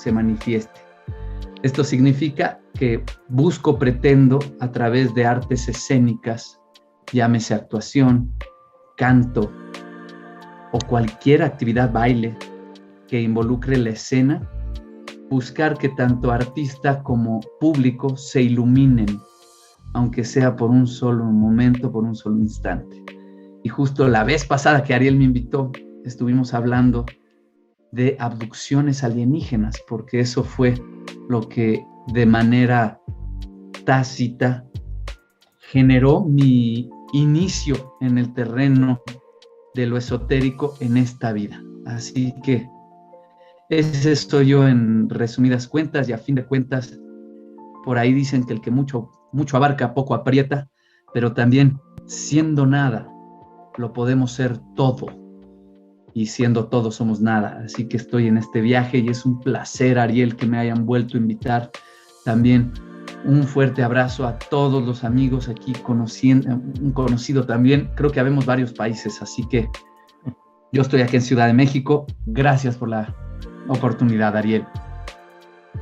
se manifieste. Esto significa que pretendo a través de artes escénicas, llámese actuación, canto o cualquier actividad, baile, que involucre la escena, buscar que tanto artista como público se iluminen, aunque sea por un solo momento, por un solo instante. Y justo la vez pasada que Ariel me invitó, estuvimos hablando de abducciones alienígenas, porque eso fue lo que de manera tácita generó mi inicio en el terreno de lo esotérico en esta vida. Así que ese soy yo en resumidas cuentas, y a fin de cuentas, por ahí dicen que el que mucho abarca, poco aprieta, pero también siendo nada, lo podemos ser todo, y siendo todo somos nada. Así que estoy en este viaje y es un placer, Ariel, que me hayan vuelto a invitar. También un fuerte abrazo a todos los amigos aquí, un conocido también. Creo que habemos varios países, así que yo estoy aquí en Ciudad de México. Gracias por la oportunidad, Ariel.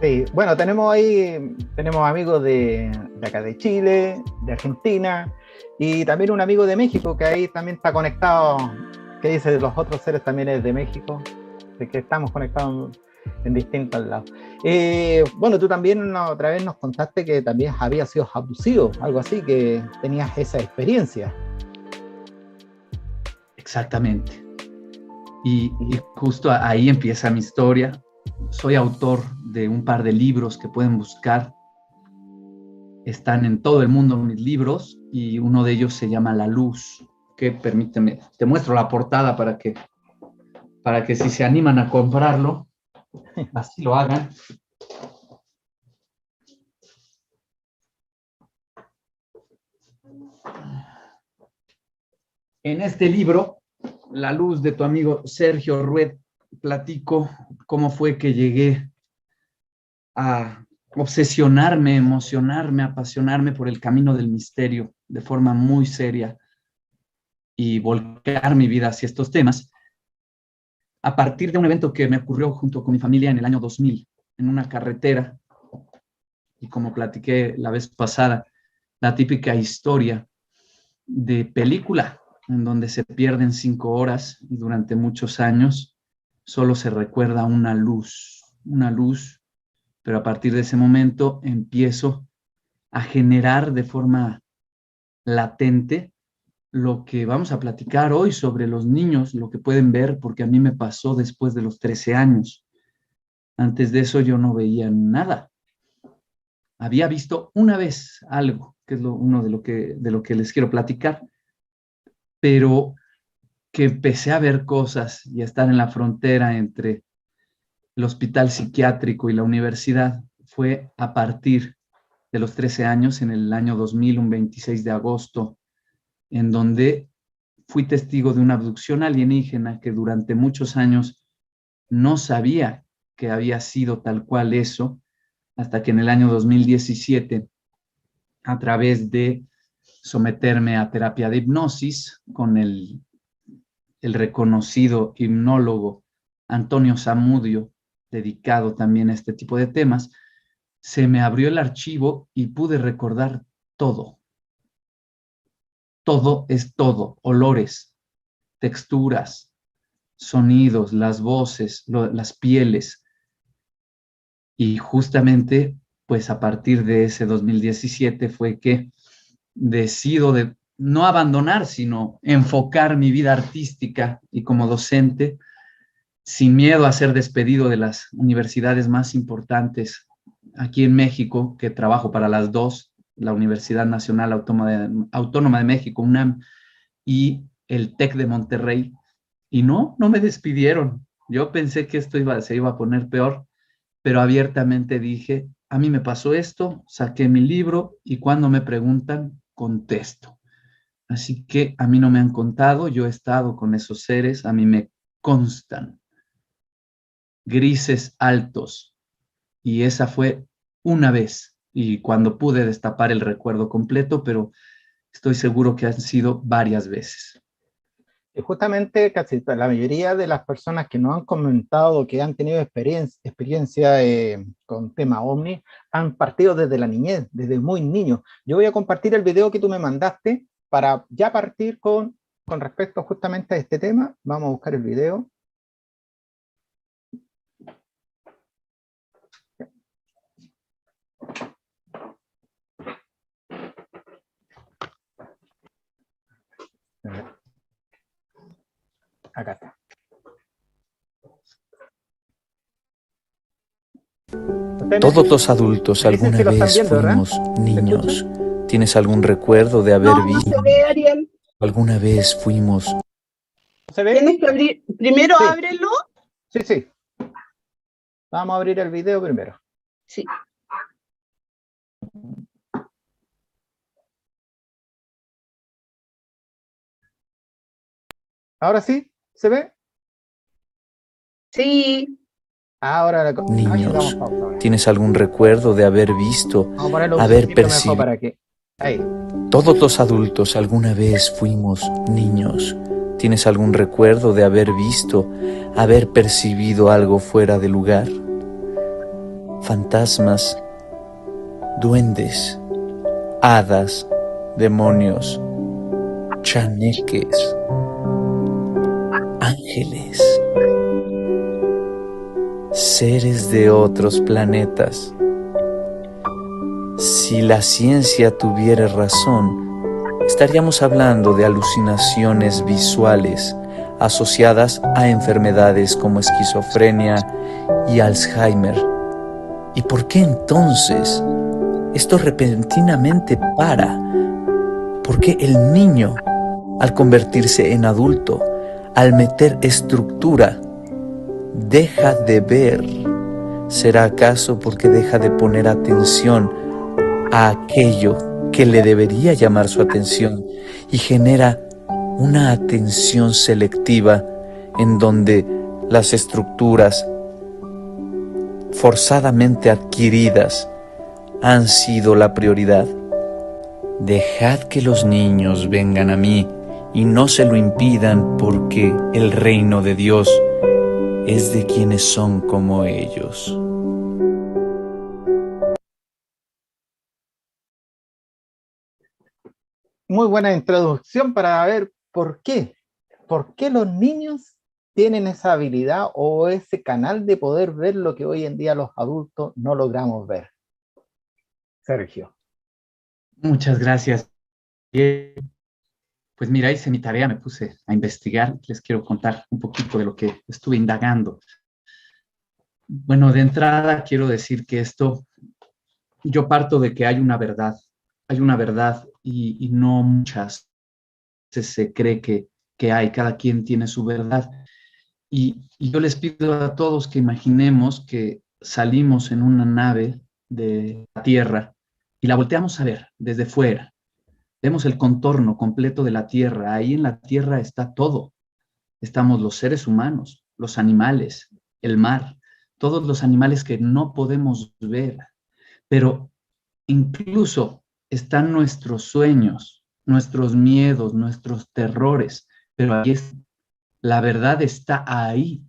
Sí, bueno, tenemos amigos de acá de Chile, de Argentina, y también un amigo de México que ahí también está conectado, que dice de los otros seres también es de México, de que estamos conectados en distintos lados. Bueno, tú también otra vez nos contaste que también habías sido abducido, algo así, que tenías esa experiencia. Exactamente. Y justo ahí empieza mi historia. Soy autor de un par de libros que pueden buscar. Están en todo el mundo mis libros, y uno de ellos se llama La Luz, que permíteme, te muestro la portada para que si se animan a comprarlo, así lo hagan. En este libro, La Luz, de tu amigo Sergio Rued, platico cómo fue que llegué a obsesionarme, emocionarme, apasionarme por el camino del misterio de forma muy seria y volcar mi vida hacia estos temas, a partir de un evento que me ocurrió junto con mi familia en el año 2000, en una carretera. Y como platiqué la vez pasada, la típica historia de película, en donde se pierden 5 horas y durante muchos años solo se recuerda una luz, pero a partir de ese momento empiezo a generar de forma latente lo que vamos a platicar hoy sobre los niños, lo que pueden ver, porque a mí me pasó después de los 13 años. Antes de eso yo no veía nada. Había visto una vez algo, que es uno de lo que les quiero platicar, pero que empecé a ver cosas y a estar en la frontera entre el hospital psiquiátrico y la universidad fue a partir de los 13 años, en el año 2000, un 26 de agosto, en donde fui testigo de una abducción alienígena que durante muchos años no sabía que había sido tal cual eso, hasta que en el año 2017, a través de someterme a terapia de hipnosis con el reconocido hipnólogo Antonio Zamudio, dedicado también a este tipo de temas, se me abrió el archivo y pude recordar todo. Todo es todo: olores, texturas, sonidos, las voces, las pieles. Y justamente, pues a partir de ese 2017 fue que decido de no abandonar, sino enfocar mi vida artística y como docente, sin miedo a ser despedido de las universidades más importantes aquí en México, que trabajo para las dos, la Universidad Nacional Autónoma de México, UNAM, y el TEC de Monterrey. Y no me despidieron. Yo pensé que esto se iba a poner peor, pero abiertamente dije, a mí me pasó esto, saqué mi libro y cuando me preguntan, contesto. Así que a mí no me han contado, yo he estado con esos seres, a mí me constan. Grises altos. Y esa fue una vez, y cuando pude destapar el recuerdo completo, pero estoy seguro que han sido varias veces. Y justamente casi la mayoría de las personas que nos han comentado que han tenido experiencia con tema OVNI han partido desde la niñez, desde muy niños. Yo voy a compartir el video que tú me mandaste para ya partir con respecto justamente a este tema. Vamos a buscar el video. Acá está. Todos los adultos me dicen alguna si lo están vez viendo, ¿verdad? fuimos niños. ¿Tienes algún recuerdo de haber No, no visto? se ve, Ariel. ¿Alguna vez fuimos? ¿Se ve? Tienes que abrir, primero Sí. ábrelo. Sí, sí. Vamos a abrir el video primero. Sí. ¿Ahora sí? ¿Se ve? Sí. Ahora la Niños. damos pausa ahora. ¿Tienes algún recuerdo de haber visto, Vamos a ponerlo un haber poquito mejor percibido? para que... Ahí. Todos los adultos alguna vez fuimos niños. ¿Tienes algún recuerdo de haber visto, haber percibido algo fuera de lugar? Fantasmas, duendes, hadas, demonios, chaneques, ángeles, seres de otros planetas. Si la ciencia tuviera razón, estaríamos hablando de alucinaciones visuales asociadas a enfermedades como esquizofrenia y Alzheimer. ¿Y por qué entonces esto repentinamente para? ¿Por qué el niño, al convertirse en adulto, al meter estructura, deja de ver? ¿Será acaso porque deja de poner atención a aquello que le debería llamar su atención y genera una atención selectiva en donde las estructuras forzadamente adquiridas han sido la prioridad? Dejad que los niños vengan a mí y no se lo impidan, porque el reino de Dios es de quienes son como ellos. Muy buena introducción para ver por qué. ¿Por qué los niños tienen esa habilidad o ese canal de poder ver lo que hoy en día los adultos no logramos ver? Sergio. Muchas gracias. Pues mira, hice mi tarea, me puse a investigar. Les quiero contar un poquito de lo que estuve indagando. Bueno, de entrada quiero decir que yo parto de que hay una verdad y no muchas veces se cree que hay, cada quien tiene su verdad. Y yo les pido a todos que imaginemos que salimos en una nave de la Tierra y la volteamos a ver desde fuera. Vemos el contorno completo de la Tierra. Ahí en la Tierra está todo. Estamos los seres humanos, los animales, el mar, todos los animales que no podemos ver. Pero incluso están nuestros sueños, nuestros miedos, nuestros terrores. Pero ahí la verdad está ahí.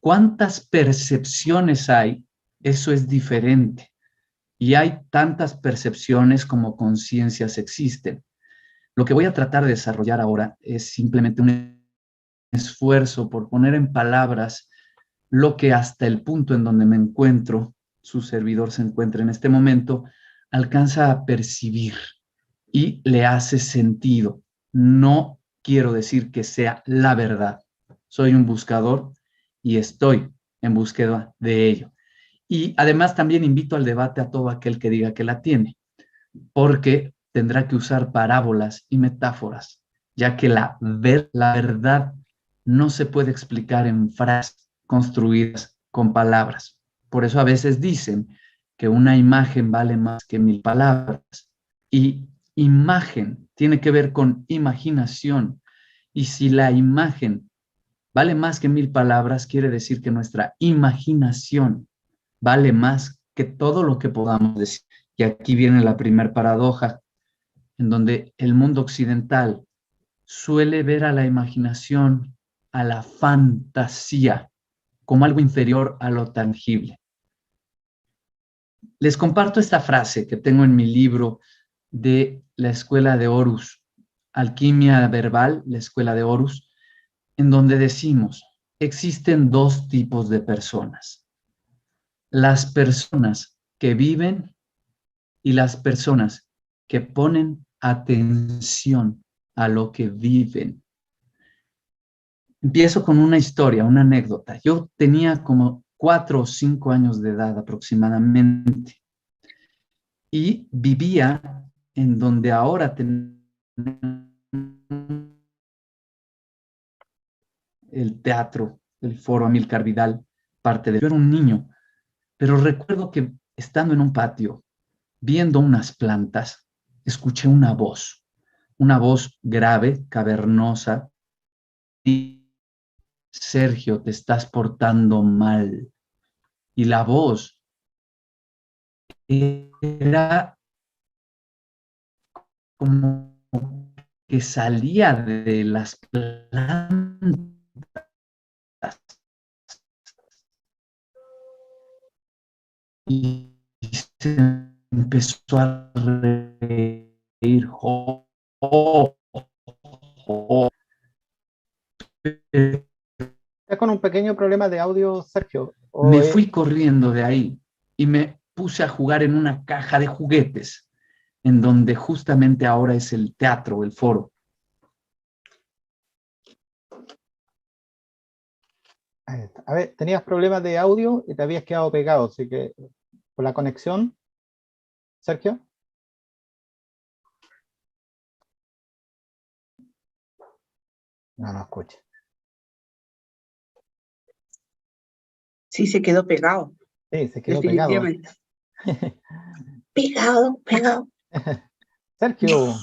¿Cuántas percepciones hay? Eso es diferente. Y hay tantas percepciones como conciencias existen. Lo que voy a tratar de desarrollar ahora es simplemente un esfuerzo por poner en palabras lo que hasta el punto en donde me encuentro, su servidor se encuentra en este momento, alcanza a percibir y le hace sentido. No quiero decir que sea la verdad. Soy un buscador y estoy en búsqueda de ello. Y además también invito al debate a todo aquel que diga que la tiene, porque tendrá que usar parábolas y metáforas, ya que la verdad no se puede explicar en frases construidas con palabras. Por eso a veces dicen que una imagen vale más que 1000 palabras. Y imagen tiene que ver con imaginación. Y si la imagen vale más que 1000 palabras, quiere decir que nuestra imaginación vale más que todo lo que podamos decir. Y aquí viene la primer paradoja, en donde el mundo occidental suele ver a la imaginación, a la fantasía, como algo inferior a lo tangible. Les comparto esta frase que tengo en mi libro de la Escuela de Horus, Alquimia Verbal, la Escuela de Horus, en donde decimos, existen dos tipos de personas. Las personas que viven y las personas que ponen atención a lo que viven. Empiezo con una historia, una anécdota. Yo tenía como 4 o 5 años de edad aproximadamente y vivía en donde ahora tenemos el teatro, el Foro Amílcar Vidal, parte de... Yo era un niño, pero recuerdo que estando en un patio, viendo unas plantas, escuché una voz grave, cavernosa, y Sergio, te estás portando mal. Y la voz era como que salía de las plantas. Y se empezó a reír. Oh, oh, oh. ¿Estás con un pequeño problema de audio, Sergio? Me fui corriendo de ahí y me puse a jugar en una caja de juguetes, en donde justamente ahora es el teatro, el foro. Ahí está. A ver, tenías problemas de audio y te habías quedado pegado, así que por la conexión, Sergio. No escucha. Sí, se quedó pegado. Sí, se quedó pegado. Pegado. Sergio,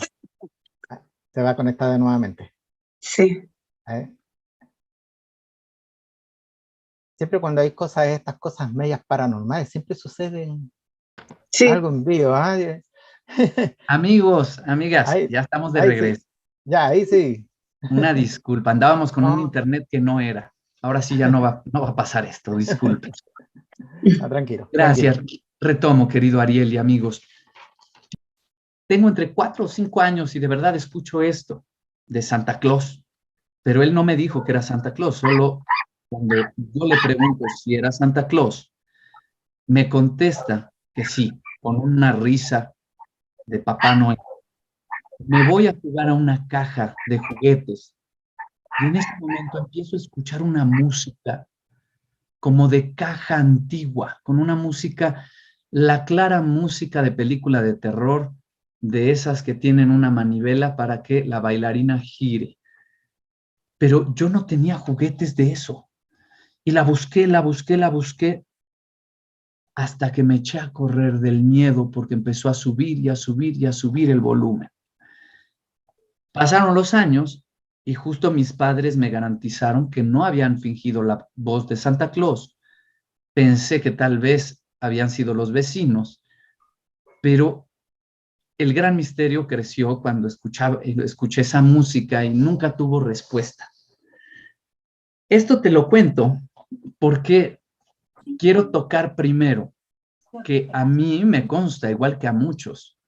se va a conectar nuevamente. Sí. Siempre cuando hay cosas, estas cosas medias paranormales, siempre sucede Sí. algo en vivo. Amigos, amigas, Ahí, ya estamos de regreso. Sí. Ya, ahí sí. Una disculpa, andábamos con un internet que no era. Ahora sí ya no va a pasar esto, disculpen. Tranquilo. Gracias. Tranquilo. Retomo, querido Ariel y amigos. Tengo entre 4 o 5 años y de verdad escucho esto de Santa Claus, pero él no me dijo que era Santa Claus, solo cuando yo le pregunto si era Santa Claus, me contesta que sí, con una risa de Papá Noel. Me voy a jugar a una caja de juguetes y en ese momento empiezo a escuchar una música como de caja antigua, con una música, la clara música de película de terror, de esas que tienen una manivela para que la bailarina gire. Pero yo no tenía juguetes de eso. Y la busqué, hasta que me eché a correr del miedo porque empezó a subir y a subir y a subir el volumen. Pasaron los años y justo mis padres me garantizaron que no habían fingido la voz de Santa Claus. Pensé que tal vez habían sido los vecinos, pero el gran misterio creció cuando escuché esa música y nunca tuvo respuesta. Esto te lo cuento porque quiero tocar primero que a mí me consta, igual que a muchos,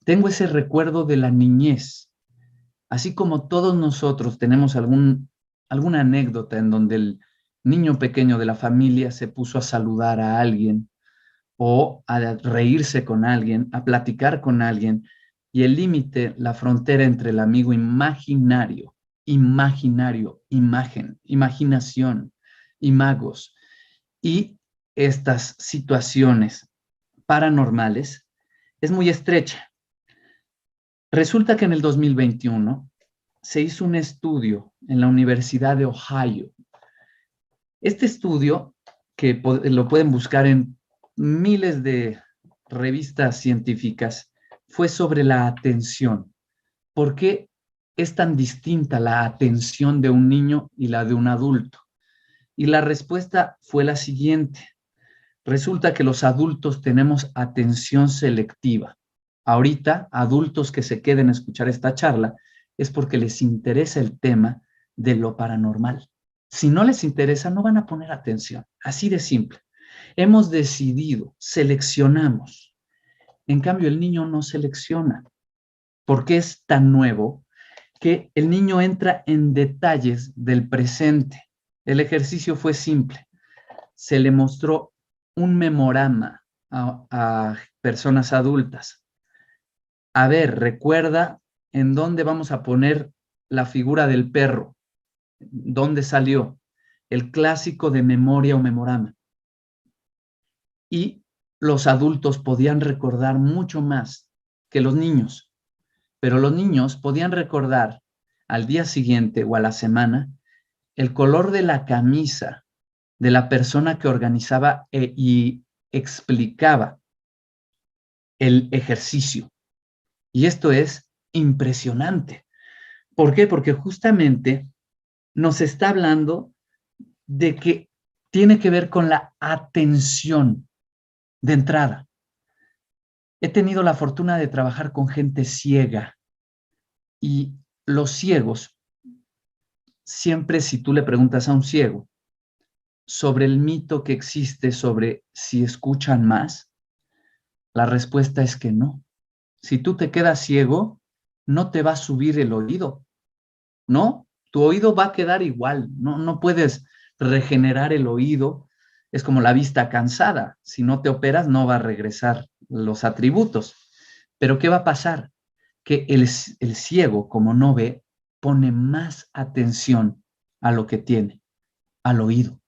tengo ese recuerdo de la niñez. Así como todos nosotros tenemos alguna anécdota en donde el niño pequeño de la familia se puso a saludar a alguien o a reírse con alguien, a platicar con alguien, y el límite, la frontera entre el amigo imaginario, imagen, imaginación, imagos, y estas situaciones paranormales es muy estrecha. Resulta que en el 2021 se hizo un estudio en la Universidad de Ohio. Este estudio, que lo pueden buscar en miles de revistas científicas, fue sobre la atención. ¿Por qué es tan distinta la atención de un niño y la de un adulto? Y la respuesta fue la siguiente. Resulta que los adultos tenemos atención selectiva. Ahorita, adultos que se queden a escuchar esta charla es porque les interesa el tema de lo paranormal. Si no les interesa, no van a poner atención. Así de simple. Hemos decidido, seleccionamos. En cambio, el niño no selecciona, porque es tan nuevo que el niño entra en detalles del presente. El ejercicio fue simple. Se le mostró un memorama a personas adultas. A ver, recuerda en dónde vamos a poner la figura del perro. ¿Dónde salió? El clásico de memoria o memorama. Y los adultos podían recordar mucho más que los niños, pero los niños podían recordar al día siguiente o a la semana el color de la camisa de la persona que organizaba y explicaba el ejercicio. Y esto es impresionante. ¿Por qué? Porque justamente nos está hablando de que tiene que ver con la atención de entrada. He tenido la fortuna de trabajar con gente ciega y los ciegos, siempre si tú le preguntas a un ciego sobre el mito que existe sobre si escuchan más, la respuesta es que no. Si tú te quedas ciego, no te va a subir el oído, ¿no? Tu oído va a quedar igual, no puedes regenerar el oído. Es como la vista cansada. Si no te operas, no va a regresar los atributos. Pero ¿qué va a pasar? Que el ciego, como no ve, pone más atención a lo que tiene, al oído.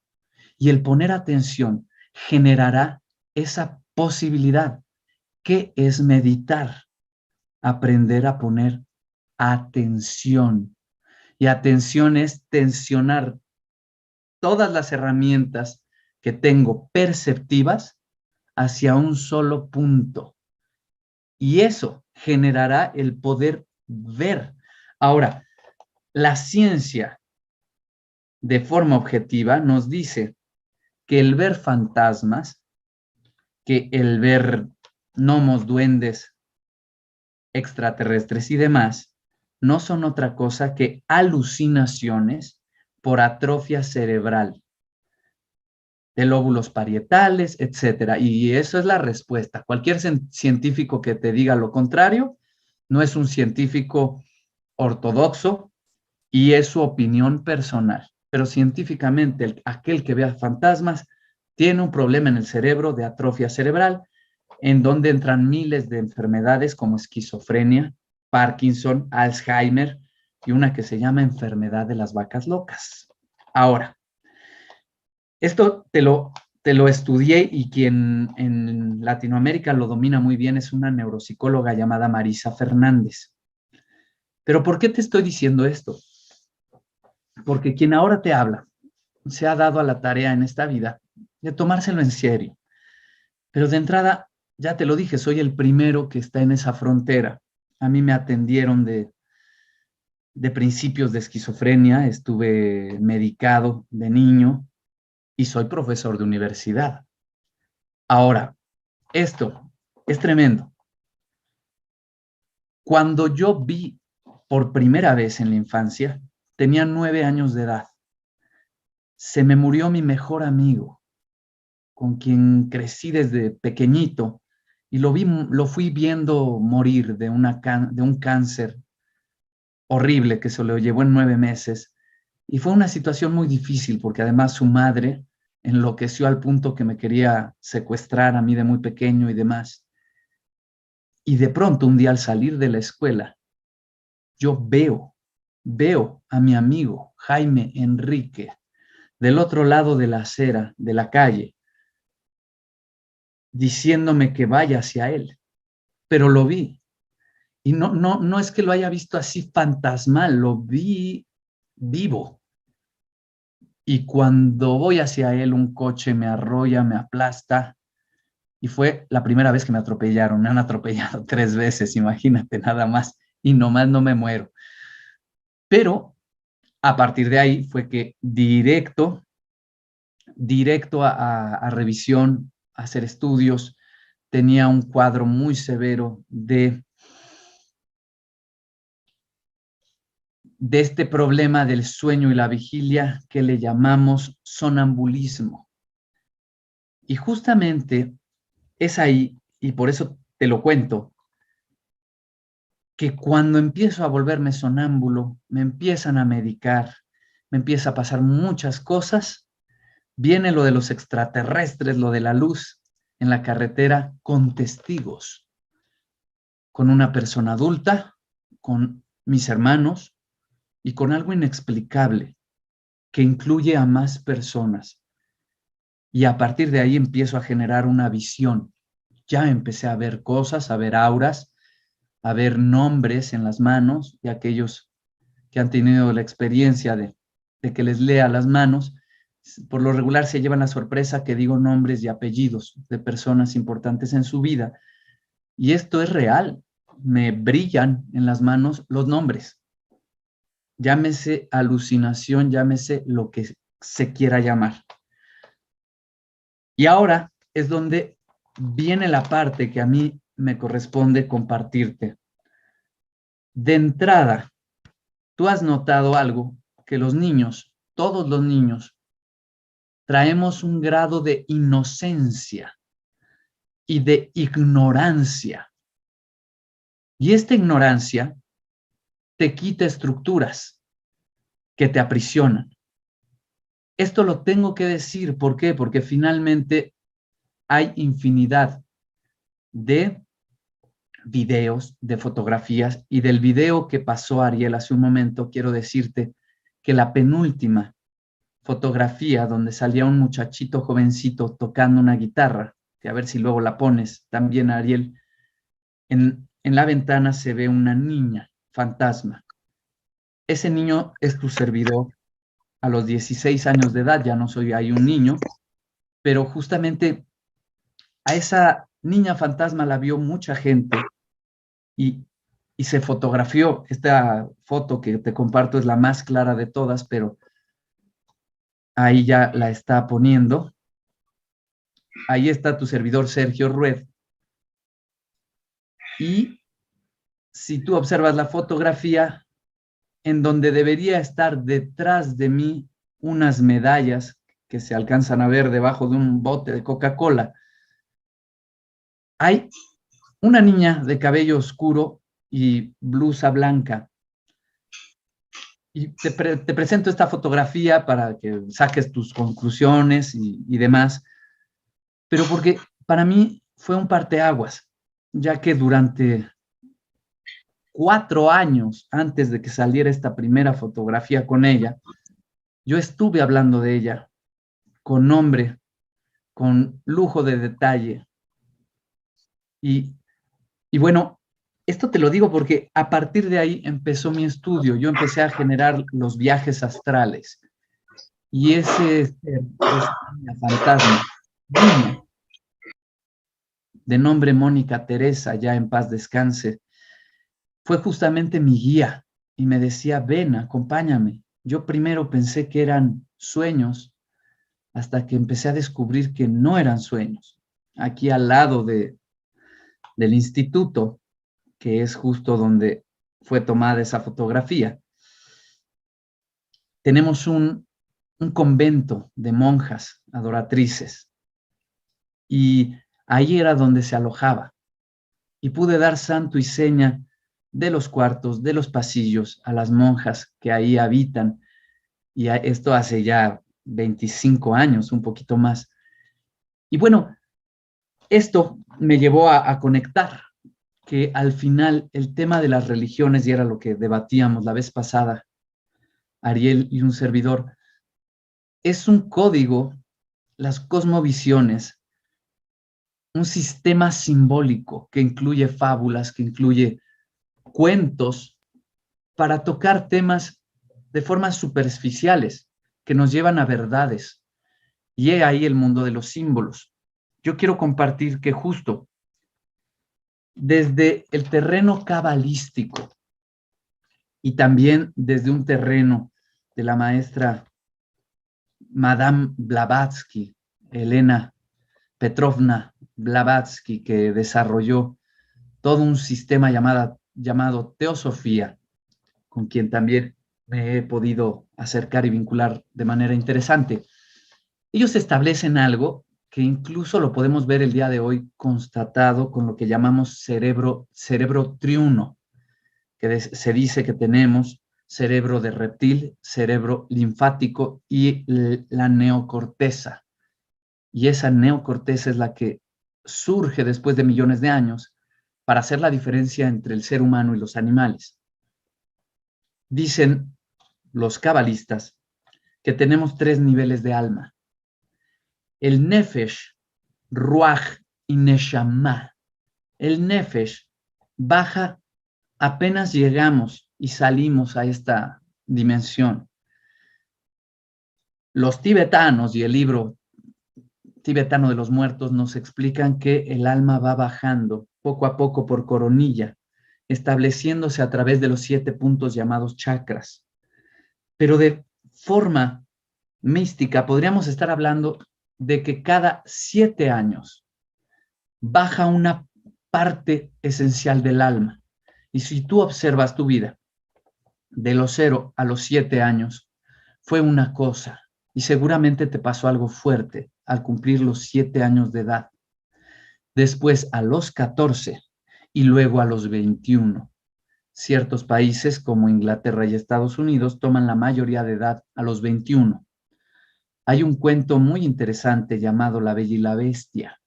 Y el poner atención generará esa posibilidad que es meditar, aprender a poner atención. Y atención es tensionar todas las herramientas que tengo perceptivas hacia un solo punto. Y eso generará el poder ver. Ahora, la ciencia de forma objetiva nos dice que el ver fantasmas, que el ver gnomos, duendes, extraterrestres y demás, no son otra cosa que alucinaciones por atrofia cerebral de lóbulos parietales, etcétera. Y eso es la respuesta. Cualquier científico que te diga lo contrario no es un científico ortodoxo y es su opinión personal. Pero científicamente, aquel que vea fantasmas tiene un problema en el cerebro de atrofia cerebral, en donde entran miles de enfermedades como esquizofrenia, Parkinson, Alzheimer y una que se llama enfermedad de las vacas locas. Ahora, esto te lo estudié y quien en Latinoamérica lo domina muy bien es una neuropsicóloga llamada Marisa Fernández. Pero ¿por qué te estoy diciendo esto? Porque quien ahora te habla se ha dado a la tarea en esta vida de tomárselo en serio. Pero de entrada, ya te lo dije, soy el primero que está en esa frontera. A mí me atendieron de principios de esquizofrenia, estuve medicado de niño y soy profesor de universidad. Ahora, esto es tremendo. Cuando yo vi por primera vez en la infancia, tenía 9 años de edad. Se me murió mi mejor amigo, con quien crecí desde pequeñito, y lo fui viendo morir de un cáncer horrible que se lo llevó en 9 meses. Y fue una situación muy difícil porque además su madre enloqueció al punto que me quería secuestrar a mí de muy pequeño y demás. Y de pronto un día al salir de la escuela, yo veo a mi amigo Jaime Enrique del otro lado de la acera, de la calle, diciéndome que vaya hacia él. Pero lo vi. Y no es que lo haya visto así fantasmal, lo vi vivo. Y cuando voy hacia él, un coche me arrolla, me aplasta. Y fue la primera vez que me atropellaron. Me han atropellado 3 veces, imagínate nada más. Y nomás no me muero. Pero a partir de ahí fue que directo a revisión, a hacer estudios. Tenía un cuadro muy severo de de este problema del sueño y la vigilia que le llamamos sonambulismo. Y justamente es ahí, y por eso te lo cuento, que cuando empiezo a volverme sonámbulo, me empiezan a medicar, me empieza a pasar muchas cosas, viene lo de los extraterrestres, lo de la luz en la carretera con testigos, con una persona adulta, con mis hermanos y con algo inexplicable que incluye a más personas. Y a partir de ahí empiezo a generar una visión. Ya empecé a ver cosas, a ver auras, a ver nombres en las manos, y aquellos que han tenido la experiencia de que les lea las manos, por lo regular se llevan la sorpresa que digo nombres y apellidos de personas importantes en su vida. Y esto es real. Me brillan en las manos los nombres. Llámese alucinación, llámese lo que se quiera llamar. Y ahora es donde viene la parte que a mí me corresponde compartirte. De entrada, tú has notado algo, que los niños, todos los niños, traemos un grado de inocencia y de ignorancia. Y esta ignorancia te quita estructuras que te aprisionan. Esto lo tengo que decir, ¿por qué? Porque finalmente hay infinidad de videos, de fotografías, y del video que pasó Ariel hace un momento, quiero decirte que la penúltima fotografía donde salía un muchachito jovencito tocando una guitarra, que a ver si luego la pones también, Ariel, en la ventana se ve una niña fantasma. Ese niño es tu servidor a los 16 años de edad, ya no soy ahí un niño, pero justamente a esa niña fantasma la vio mucha gente y se fotografió. Esta foto que te comparto es la más clara de todas, pero ahí ya la está poniendo. Ahí está tu servidor Sergio Rued. Y si tú observas la fotografía, en donde debería estar detrás de mí unas medallas que se alcanzan a ver debajo de un bote de Coca-Cola, hay una niña de cabello oscuro y blusa blanca. Y te presento esta fotografía para que saques tus conclusiones y demás, pero porque para mí fue un parteaguas, ya que durante 4 años antes de que saliera esta primera fotografía con ella, yo estuve hablando de ella con nombre, con lujo de detalle. Y bueno, esto te lo digo porque a partir de ahí empezó mi estudio. Yo empecé a generar los viajes astrales. Y esa niña fantasma, niña, de nombre Mónica Teresa, ya en paz descanse, fue justamente mi guía y me decía, ven, acompáñame. Yo primero pensé que eran sueños, hasta que empecé a descubrir que no eran sueños. Aquí al lado del instituto, que es justo donde fue tomada esa fotografía, tenemos un convento de monjas adoratrices, y ahí era donde se alojaba, y pude dar santo y seña de los cuartos, de los pasillos, a las monjas que ahí habitan, y esto hace ya 25 años, un poquito más. Y bueno, esto me llevó a conectar que al final el tema de las religiones, y era lo que debatíamos la vez pasada, Ariel y un servidor, es un código, las cosmovisiones, un sistema simbólico que incluye fábulas, que incluye cuentos, para tocar temas de formas superficiales que nos llevan a verdades. Y he ahí el mundo de los símbolos. Yo quiero compartir que justo desde el terreno cabalístico y también desde un terreno de la maestra Madame Blavatsky, Elena Petrovna Blavatsky, que desarrolló todo un sistema llamado teosofía, con quien también me he podido acercar y vincular de manera interesante. Ellos establecen algo que incluso lo podemos ver el día de hoy constatado con lo que llamamos cerebro triuno, que se dice que tenemos cerebro de reptil, cerebro linfático y la neocorteza. Y esa neocorteza es la que surge después de millones de años para hacer la diferencia entre el ser humano y los animales. Dicen los cabalistas que tenemos 3 niveles de alma: el nefesh, ruach y neshama. El nefesh baja apenas llegamos y salimos a esta dimensión. Los tibetanos y el libro tibetano de los muertos nos explican que el alma va bajando poco a poco por coronilla, estableciéndose a través de los 7 puntos llamados chakras. Pero de forma mística podríamos estar hablando de que cada 7 años baja una parte esencial del alma. Y si tú observas tu vida, de los 0 a los 7 años, fue una cosa, y seguramente te pasó algo fuerte al cumplir los 7 años de edad. Después a los 14 y luego a los 21. Ciertos países como Inglaterra y Estados Unidos toman la mayoría de edad a los 21. Hay un cuento muy interesante llamado La Bella y la Bestia.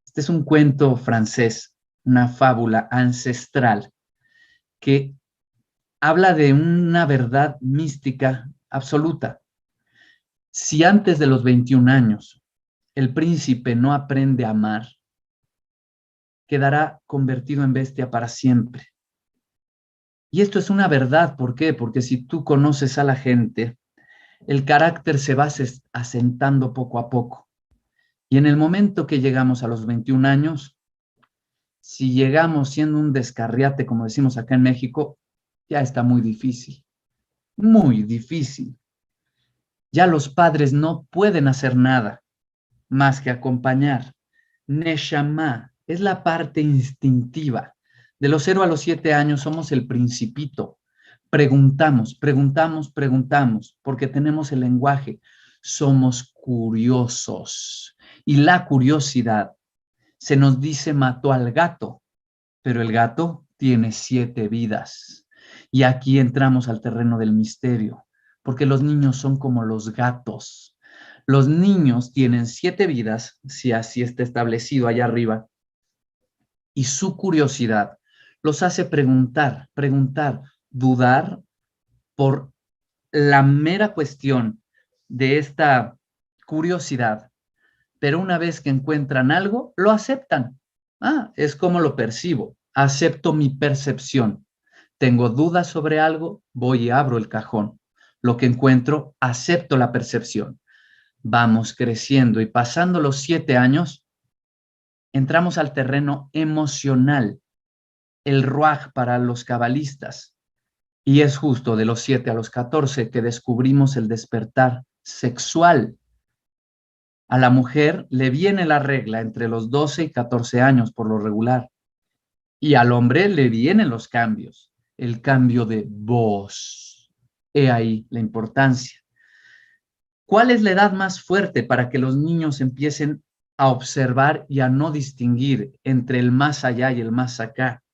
Este es un cuento francés, una fábula ancestral que habla de una verdad mística absoluta. Si antes de los 21 años el príncipe no aprende a amar, quedará convertido en bestia para siempre. Y esto es una verdad. ¿Por qué? Porque si tú conoces a la gente, el carácter se va asentando poco a poco. Y en el momento que llegamos a los 21 años, si llegamos siendo un descarriate, como decimos acá en México, ya está muy difícil. Muy difícil. Ya los padres no pueden hacer nada más que acompañar. Neshama es la parte instintiva. De los 0 a los 7 años somos el principito. Preguntamos, porque tenemos el lenguaje. Somos curiosos. Y la curiosidad, se nos dice, mató al gato, pero el gato tiene 7 vidas. Y aquí entramos al terreno del misterio, porque los niños son como los gatos. Los niños tienen 7 vidas, si así está establecido allá arriba, y su curiosidad los hace preguntar, dudar por la mera cuestión de esta curiosidad, pero una vez que encuentran algo, lo aceptan. Es como lo percibo, acepto mi percepción. Tengo dudas sobre algo, voy y abro el cajón. Lo que encuentro, acepto la percepción. Vamos creciendo y pasando los 7 años, entramos al terreno emocional, el ruaj para los cabalistas. Y es justo de los 7 a los 14 que descubrimos el despertar sexual. A la mujer le viene la regla entre los 12 y 14 años por lo regular. Y al hombre le vienen los cambios, el cambio de voz. He ahí la importancia. ¿Cuál es la edad más fuerte para que los niños empiecen a observar y a no distinguir entre el más allá y el más acá?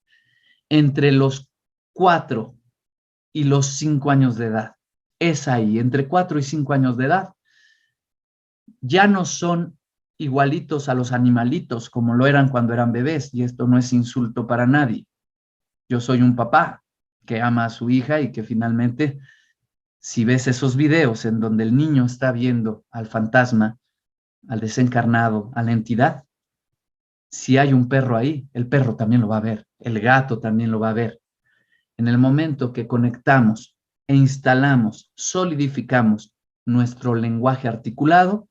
Entre los 4 y los 5 años de edad. Es ahí, entre 4 y 5 años de edad. Ya no son igualitos a los animalitos como lo eran cuando eran bebés, y esto no es insulto para nadie. Yo soy un papá que ama a su hija y que finalmente, si ves esos videos en donde el niño está viendo al fantasma, al desencarnado, a la entidad, si hay un perro ahí, el perro también lo va a ver, el gato también lo va a ver. En el momento que conectamos e instalamos, solidificamos nuestro lenguaje articulado,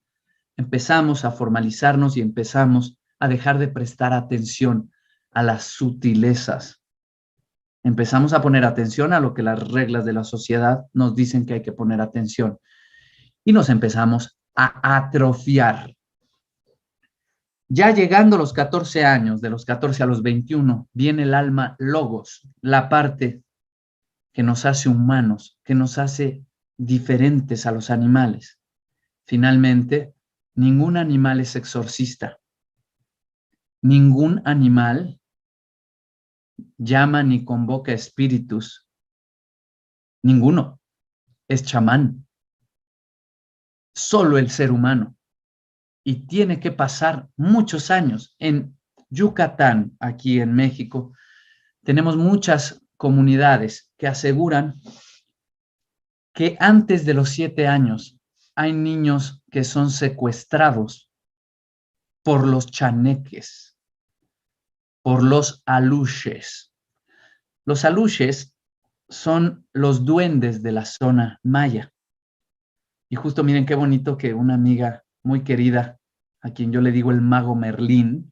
empezamos a formalizarnos y empezamos a dejar de prestar atención a las sutilezas. Empezamos a poner atención a lo que las reglas de la sociedad nos dicen que hay que poner atención. Y nos empezamos a atrofiar. Ya llegando a los 14 años, de los 14 a los 21, viene el alma logos, la parte que nos hace humanos, que nos hace diferentes a los animales. Finalmente, ningún animal es exorcista. Ningún animal llama ni convoca espíritus. Ninguno es chamán. Solo el ser humano. Y tiene que pasar muchos años. En Yucatán, aquí en México, tenemos muchas comunidades que aseguran que antes de los 7 años hay niños que son secuestrados por los chaneques, por los aluches. Los aluches son los duendes de la zona maya. Y justo miren qué bonito que una amiga muy querida, a quien yo le digo el mago Merlín,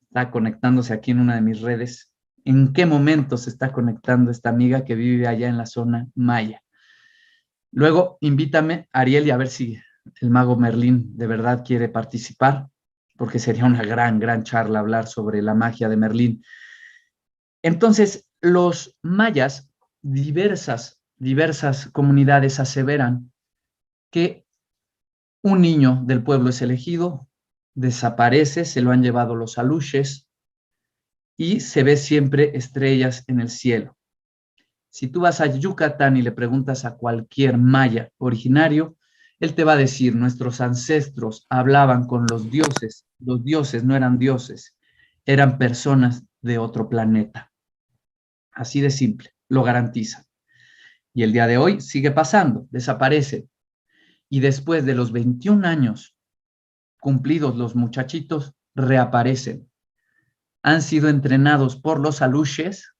está conectándose aquí en una de mis redes. ¿En qué momento se está conectando esta amiga que vive allá en la zona maya? Luego invítame, Ariel, y a ver si el mago Merlín de verdad quiere participar, porque sería una gran charla hablar sobre la magia de Merlín. Entonces, los mayas, diversas comunidades aseveran que un niño del pueblo es elegido, desaparece, se lo han llevado los aluches y se ve siempre estrellas en el cielo. Si tú vas a Yucatán y le preguntas a cualquier maya originario, él te va a decir, nuestros ancestros hablaban con los dioses no eran dioses, eran personas de otro planeta. Así de simple, lo garantiza. Y el día de hoy sigue pasando, desaparece. Y después de los 21 años cumplidos, los muchachitos reaparecen. Han sido entrenados por los aluches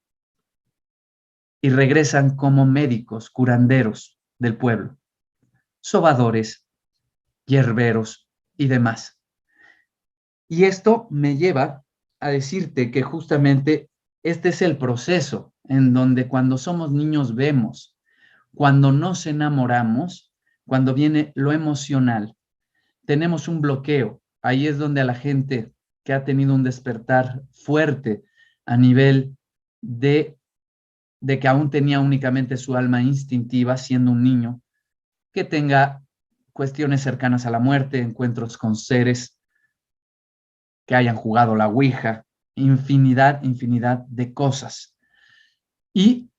y regresan como médicos, curanderos del pueblo, sobadores, hierberos y demás. Y esto me lleva a decirte que justamente este es el proceso en donde cuando somos niños vemos, cuando nos enamoramos, cuando viene lo emocional, tenemos un bloqueo. Ahí es donde a la gente que ha tenido un despertar fuerte a nivel de que aún tenía únicamente su alma instintiva siendo un niño, que tenga cuestiones cercanas a la muerte, encuentros con seres que hayan jugado la ouija, infinidad de cosas. Y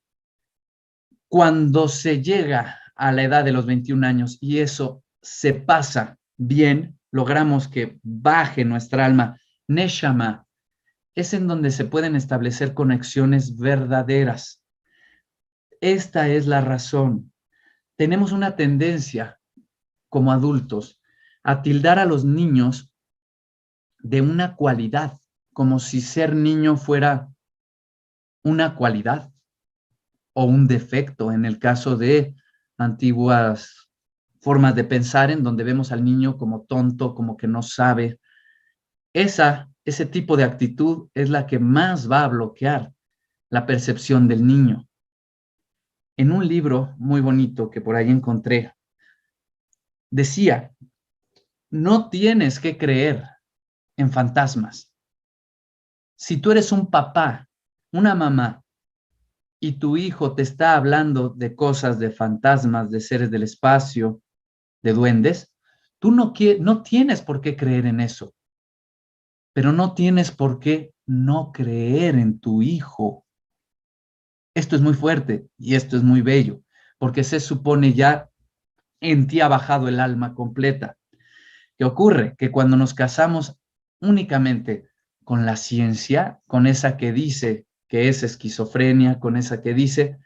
cuando se llega a la edad de los 21 años y eso se pasa bien, logramos que baje nuestra alma, Neshama, es en donde se pueden establecer conexiones verdaderas. Esta es la razón. Tenemos una tendencia como adultos a tildar a los niños de una cualidad, como si ser niño fuera una cualidad o un defecto, en el caso de antiguas formas de pensar en donde vemos al niño como tonto, como que no sabe. Ese tipo de actitud es la que más va a bloquear la percepción del niño. En un libro muy bonito que por ahí encontré, decía, no tienes que creer en fantasmas. Si tú eres un papá, una mamá, y tu hijo te está hablando de cosas, de fantasmas, de seres del espacio, de duendes, tú no tienes por qué creer en eso, pero no tienes por qué no creer en tu hijo. Esto es muy fuerte y esto es muy bello, porque se supone ya en ti ha bajado el alma completa. ¿Qué ocurre? Que cuando nos casamos únicamente con la ciencia, con esa que dice que es esquizofrenia, con esa que dice,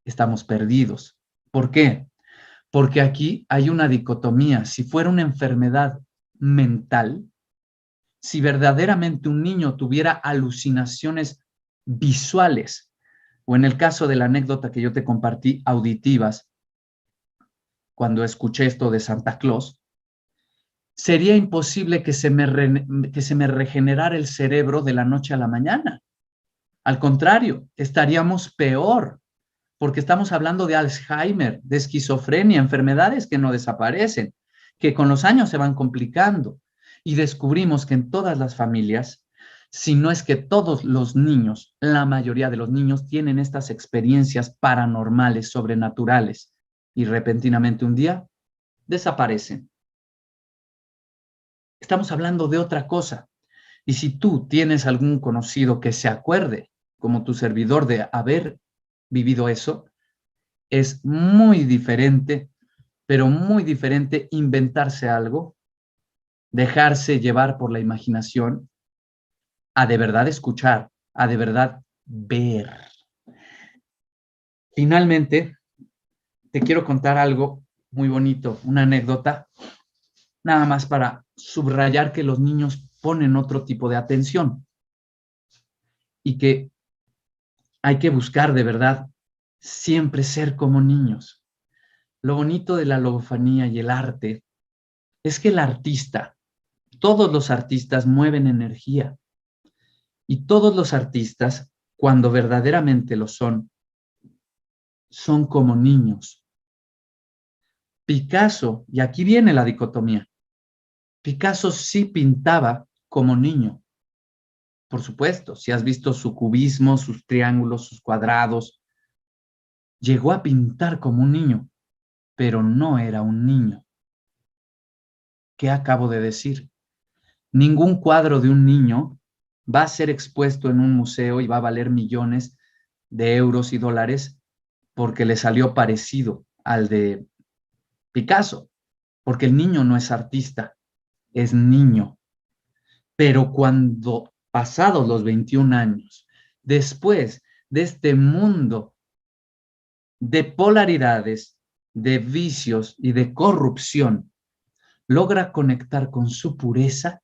estamos perdidos. ¿Por qué? Porque aquí hay una dicotomía. Si fuera una enfermedad mental, si verdaderamente un niño tuviera alucinaciones visuales, o en el caso de la anécdota que yo te compartí, auditivas, cuando escuché esto de Santa Claus, sería imposible que se me regenerara el cerebro de la noche a la mañana. Al contrario, estaríamos peor, porque estamos hablando de Alzheimer, de esquizofrenia, enfermedades que no desaparecen, que con los años se van complicando. Y descubrimos que en todas las familias si no es que todos los niños, la mayoría de los niños, tienen estas experiencias paranormales, sobrenaturales, y repentinamente un día desaparecen. Estamos hablando de otra cosa. Y si tú tienes algún conocido que se acuerde, como tu servidor, de haber vivido eso, es muy diferente, pero muy diferente inventarse algo, dejarse llevar por la imaginación, a de verdad escuchar, a de verdad ver. Finalmente, te quiero contar algo muy bonito, una anécdota, nada más para subrayar que los niños ponen otro tipo de atención y que hay que buscar de verdad siempre ser como niños. Lo bonito de la logofonía y el arte es que el artista, todos los artistas mueven energía y todos los artistas, cuando verdaderamente lo son como niños. Picasso, y aquí viene la dicotomía, Picasso sí pintaba como niño. Por supuesto, si has visto su cubismo, sus triángulos, sus cuadrados, llegó a pintar como un niño, pero no era un niño. ¿Qué acabo de decir? Ningún cuadro de un niño va a ser expuesto en un museo y va a valer millones de euros y dólares porque le salió parecido al de Picasso, porque el niño no es artista, es niño. Pero cuando pasados los 21 años, después de este mundo de polaridades, de vicios y de corrupción, logra conectar con su pureza,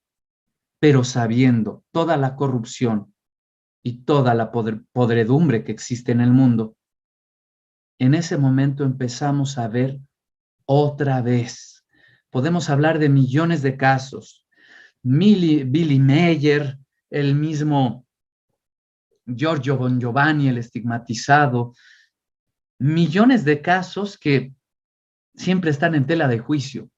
pero sabiendo toda la corrupción y toda la podredumbre que existe en el mundo, en ese momento empezamos a ver otra vez. Podemos hablar de millones de casos. Billy Mayer, el mismo Giorgio Bon Giovanni, el estigmatizado, millones de casos que siempre están en tela de juicio.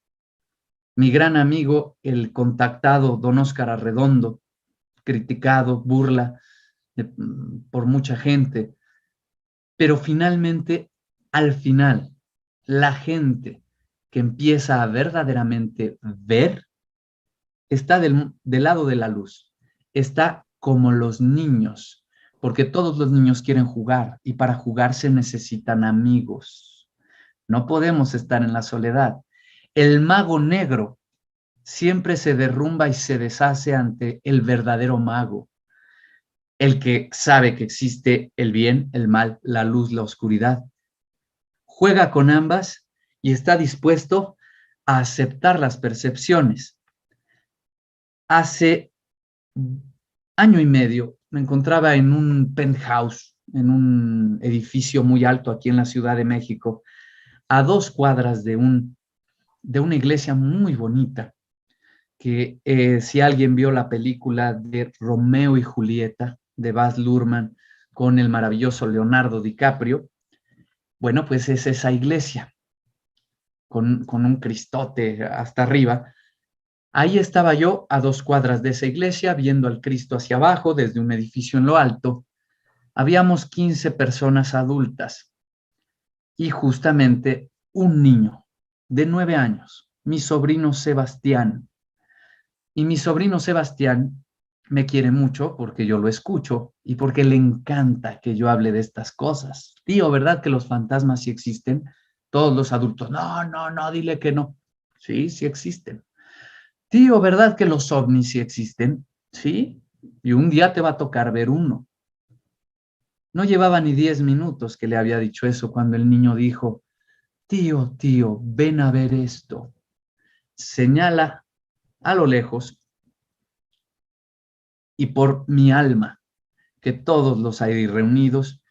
Mi gran amigo, el contactado Don Óscar Arredondo, criticado, burla por mucha gente, pero finalmente, al final, la gente que empieza a verdaderamente ver está del lado de la luz, está como los niños, porque todos los niños quieren jugar y para jugar se necesitan amigos. No podemos estar en la soledad. El mago negro siempre se derrumba y se deshace ante el verdadero mago, el que sabe que existe el bien, el mal, la luz, la oscuridad. Juega con ambas y está dispuesto a aceptar las percepciones. Hace año y medio me encontraba en un penthouse, en un edificio muy alto aquí en la Ciudad de México, a 2 cuadras de una iglesia muy bonita, que si alguien vio la película de Romeo y Julieta, de Baz Luhrmann, con el maravilloso Leonardo DiCaprio, bueno, pues es esa iglesia, con un cristote hasta arriba. Ahí estaba yo a 2 cuadras de esa iglesia, viendo al Cristo hacia abajo, desde un edificio en lo alto. Habíamos 15 personas adultas y justamente un niño de 9 años, mi sobrino Sebastián. Y mi sobrino Sebastián me quiere mucho porque yo lo escucho y porque le encanta que yo hable de estas cosas. Tío, ¿verdad que los fantasmas sí existen? Todos los adultos, no, dile que no. Sí, sí existen. Tío, ¿verdad que los ovnis sí existen? Sí, y un día te va a tocar ver uno. No llevaba ni 10 minutos que le había dicho eso cuando el niño dijo, tío, ven a ver esto. Señala a lo lejos y por mi alma, que todos los ahí reunidos,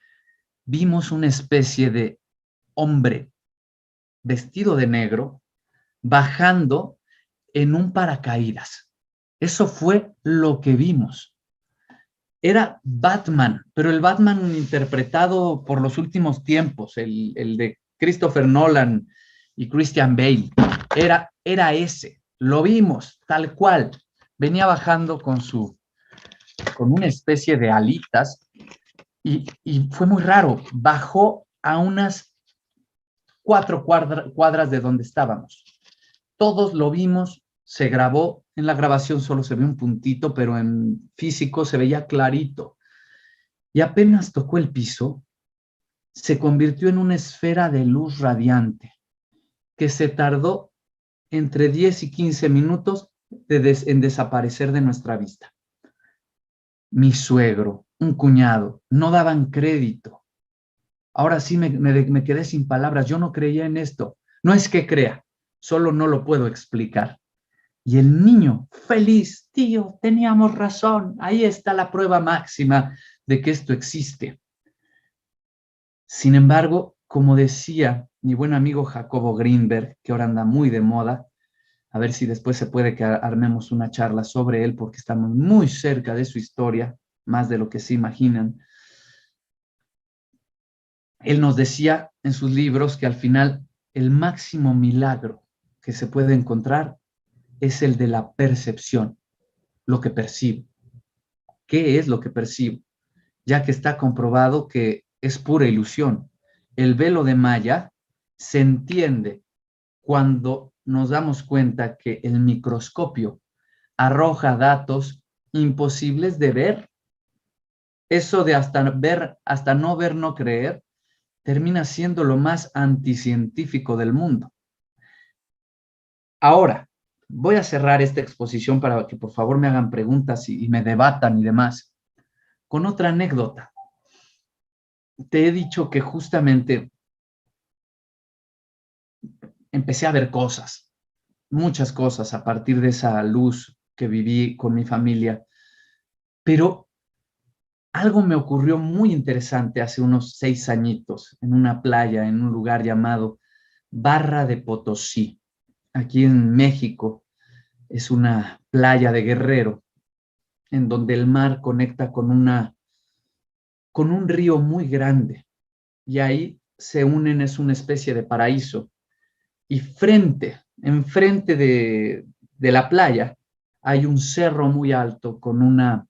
vimos una especie de hombre vestido de negro bajando en un paracaídas. Eso fue lo que vimos. Era Batman, pero el Batman interpretado por los últimos tiempos, el de Christopher Nolan y Christian Bale. Era ese. Lo vimos, tal cual. Venía bajando con su con una especie de alitas y fue muy raro. Bajó a unas 4 cuadras de donde estábamos. Todos lo vimos, se grabó. En la grabación solo se ve un puntito, pero en físico se veía clarito. Y apenas tocó el piso, se convirtió en una esfera de luz radiante que se tardó entre 10 y 15 minutos en desaparecer de nuestra vista. Mi suegro, un cuñado, no daban crédito. Ahora sí me quedé sin palabras. Yo no creía en esto. No es que crea, solo no lo puedo explicar. Y el niño, feliz, tío, teníamos razón. Ahí está la prueba máxima de que esto existe. Sin embargo, como decía mi buen amigo Jacobo Greenberg, que ahora anda muy de moda, a ver si después se puede que armemos una charla sobre él, porque estamos muy cerca de su historia, más de lo que se imaginan. Él nos decía en sus libros que al final el máximo milagro que se puede encontrar es el de la percepción, lo que percibo. ¿Qué es lo que percibo? Ya que está comprobado que es pura ilusión. El velo de Maya se entiende cuando nos damos cuenta que el microscopio arroja datos imposibles de ver. Eso de hasta no ver, no creer, termina siendo lo más anticientífico del mundo. Ahora, voy a cerrar esta exposición para que por favor me hagan preguntas y me debatan y demás, con otra anécdota. Te he dicho que justamente empecé a ver cosas, muchas cosas a partir de esa luz que viví con mi familia, pero algo me ocurrió muy interesante hace unos 6 añitos en una playa, en un lugar llamado Barra de Potosí, aquí en México. Es una playa de Guerrero, en donde el mar conecta con un río muy grande, y ahí se unen, es una especie de paraíso. Y enfrente de la playa, hay un cerro muy alto con una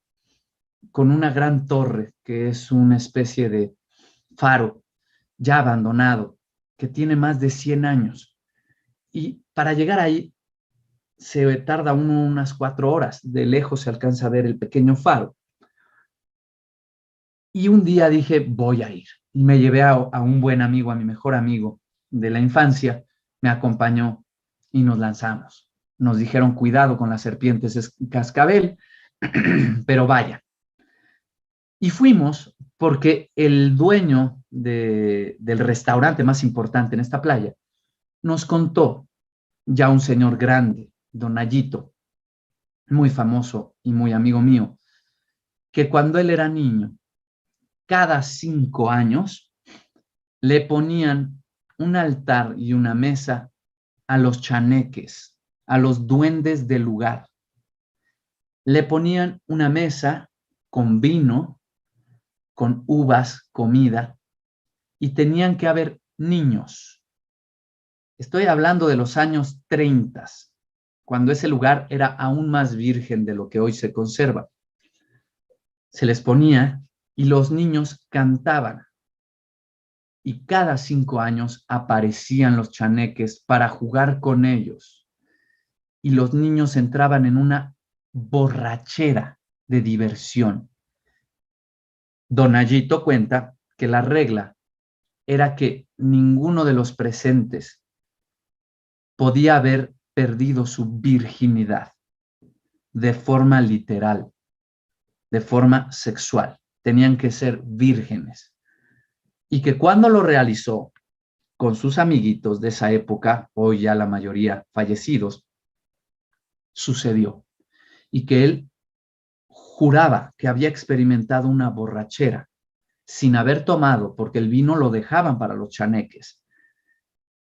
gran torre, que es una especie de faro ya abandonado, que tiene más de 100 años. Y para llegar ahí se tarda unas 4 horas. De lejos se alcanza a ver el pequeño faro. Y un día dije, voy a ir. Y me llevé a un buen amigo, a mi mejor amigo de la infancia, me acompañó y nos lanzamos. Nos dijeron, cuidado con las serpientes, es cascabel, pero vaya. Y fuimos porque el dueño del restaurante más importante en esta playa nos contó, ya un señor grande, don Nayito, muy famoso y muy amigo mío, que cuando él era niño, cada 5 años le ponían un altar y una mesa a los chaneques, a los duendes del lugar. Le ponían una mesa con vino, con uvas, comida, y tenían que haber niños. Estoy hablando de los años 30, cuando ese lugar era aún más virgen de lo que hoy se conserva. Se les ponía y los niños cantaban. Y cada 5 años aparecían los chaneques para jugar con ellos. Y los niños entraban en una borrachera de diversión. Don Nayito cuenta que la regla era que ninguno de los presentes podía haber perdido su virginidad de forma literal, de forma sexual. Tenían que ser vírgenes. Y que cuando lo realizó con sus amiguitos de esa época, hoy ya la mayoría fallecidos, sucedió. Y que él juraba que había experimentado una borrachera sin haber tomado, porque el vino lo dejaban para los chaneques.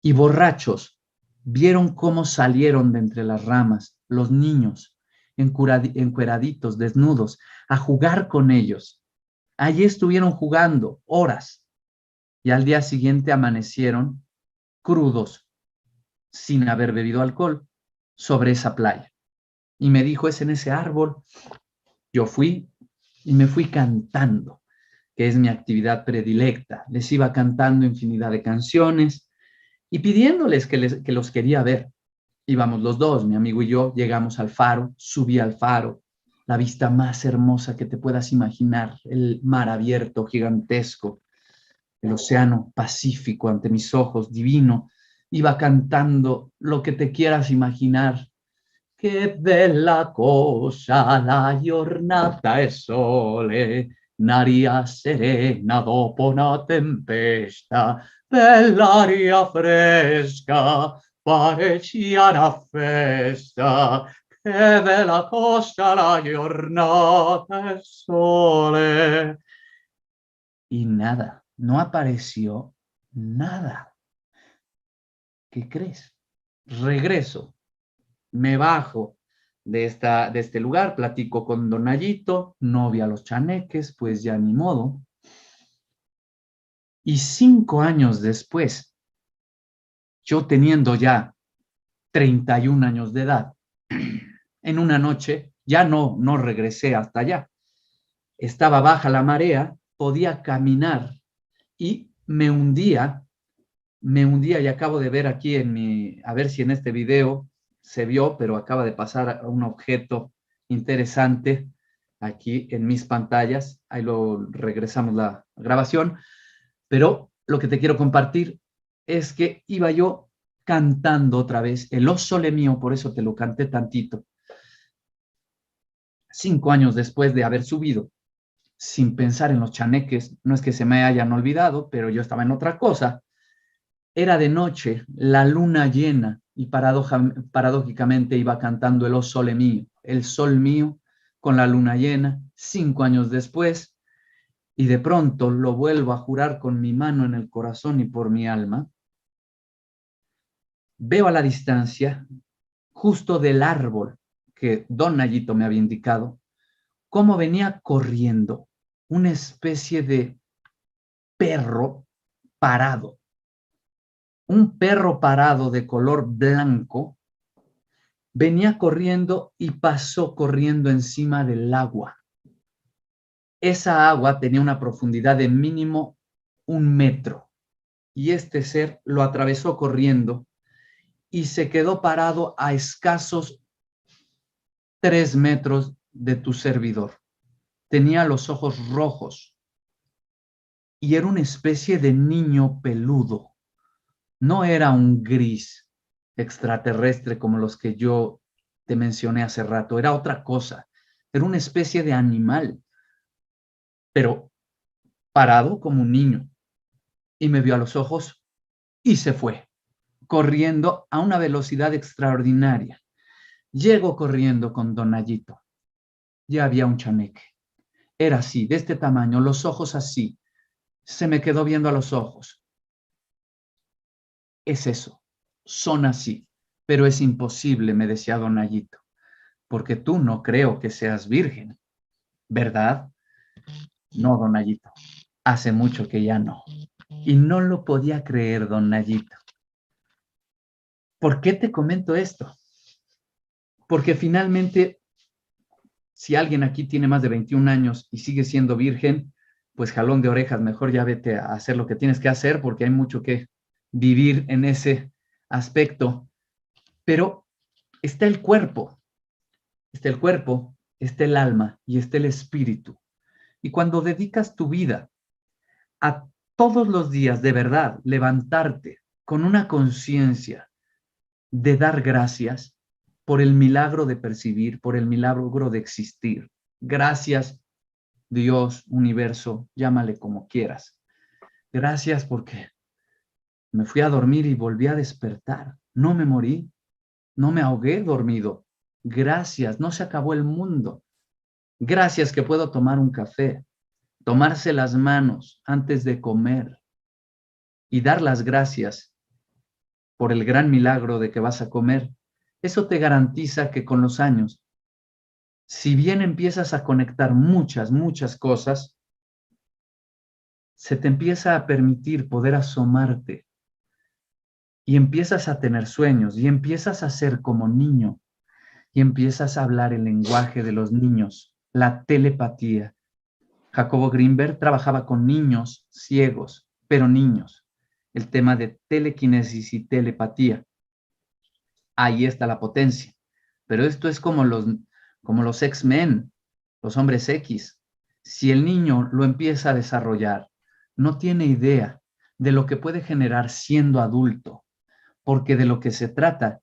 Y borrachos vieron cómo salieron de entre las ramas los niños encueraditos, desnudos, a jugar con ellos. Allí estuvieron jugando horas y al día siguiente amanecieron crudos, sin haber bebido alcohol, sobre esa playa. Y me dijo, es en ese árbol. Yo fui, y me fui cantando, que es mi actividad predilecta. Les iba cantando infinidad de canciones y pidiéndoles que los quería ver. Íbamos los dos, mi amigo y yo, llegamos al faro, subí al faro, la vista más hermosa que te puedas imaginar, el mar abierto, gigantesco, el océano Pacífico ante mis ojos, divino. Iba cantando lo que te quieras imaginar. Che bella cosa la giornata è sole, n'aria serena dopo una tempesta, bell'aria fresca, parecchia una festa, che bella cosa la giornata è sole. Y nada, no apareció nada. ¿Qué crees? Regreso, me bajo de este lugar, platico con don Nayito, no vi a los chaneques, pues ya ni modo. Y 5 años después, yo teniendo ya 31 años de edad, en una noche, ya no regresé hasta allá. Estaba baja la marea, podía caminar y me hundía y acabo de ver aquí a ver si en este video se vio, pero acaba de pasar un objeto interesante aquí en mis pantallas. Ahí lo regresamos la grabación, pero lo que te quiero compartir es que iba yo cantando otra vez el O Sole Mio, por eso te lo canté tantito. 5 años después de haber subido, sin pensar en los chaneques, no es que se me hayan olvidado, pero yo estaba en otra cosa. Era de noche, la luna llena, y paradójicamente iba cantando el O Sole Mio, el sol mío, con la luna llena, 5 años después, y de pronto lo vuelvo a jurar con mi mano en el corazón y por mi alma. Veo a la distancia, justo del árbol que don Nayito me había indicado, cómo venía corriendo una especie de perro parado. Un perro parado de color blanco venía corriendo y pasó corriendo encima del agua. Esa agua tenía una profundidad de mínimo 1 metro y este ser lo atravesó corriendo y se quedó parado a escasos 3 metros de tu servidor. Tenía los ojos rojos y era una especie de niño peludo. No era un gris extraterrestre como los que yo te mencioné hace rato, era otra cosa, era una especie de animal, pero parado como un niño. Y me vio a los ojos y se fue, corriendo a una velocidad extraordinaria. Llego corriendo con don Nayito. Ya había un chaneque. Era así, de este tamaño, los ojos así. Se me quedó viendo a los ojos. Es eso, son así, pero es imposible, me decía don Nayito, porque tú no creo que seas virgen, ¿verdad? No, don Nayito, hace mucho que ya no. Y no lo podía creer, don Nayito. ¿Por qué te comento esto? Porque finalmente, si alguien aquí tiene más de 21 años y sigue siendo virgen, pues jalón de orejas, mejor ya vete a hacer lo que tienes que hacer porque hay mucho que vivir en ese aspecto. Pero está el cuerpo, está el alma y está el espíritu. Y cuando dedicas tu vida a todos los días de verdad levantarte con una conciencia de dar gracias por el milagro de percibir, por el milagro de existir. Gracias, Dios, universo, llámale como quieras. Gracias porque me fui a dormir y volví a despertar. No me morí, no me ahogué dormido. Gracias, no se acabó el mundo. Gracias que puedo tomar un café, tomarse las manos antes de comer y dar las gracias por el gran milagro de que vas a comer. Eso te garantiza que con los años, si bien empiezas a conectar muchas cosas, se te empieza a permitir poder asomarte y empiezas a tener sueños y empiezas a ser como niño y empiezas a hablar el lenguaje de los niños, la telepatía, Jacobo Greenberg trabajaba con niños ciegos, pero niños. El tema de telequinesis y telepatía. Ahí está la potencia. Pero esto es como los X-Men, los hombres X. Si el niño lo empieza a desarrollar, no tiene idea de lo que puede generar siendo adulto, porque de lo que se trata,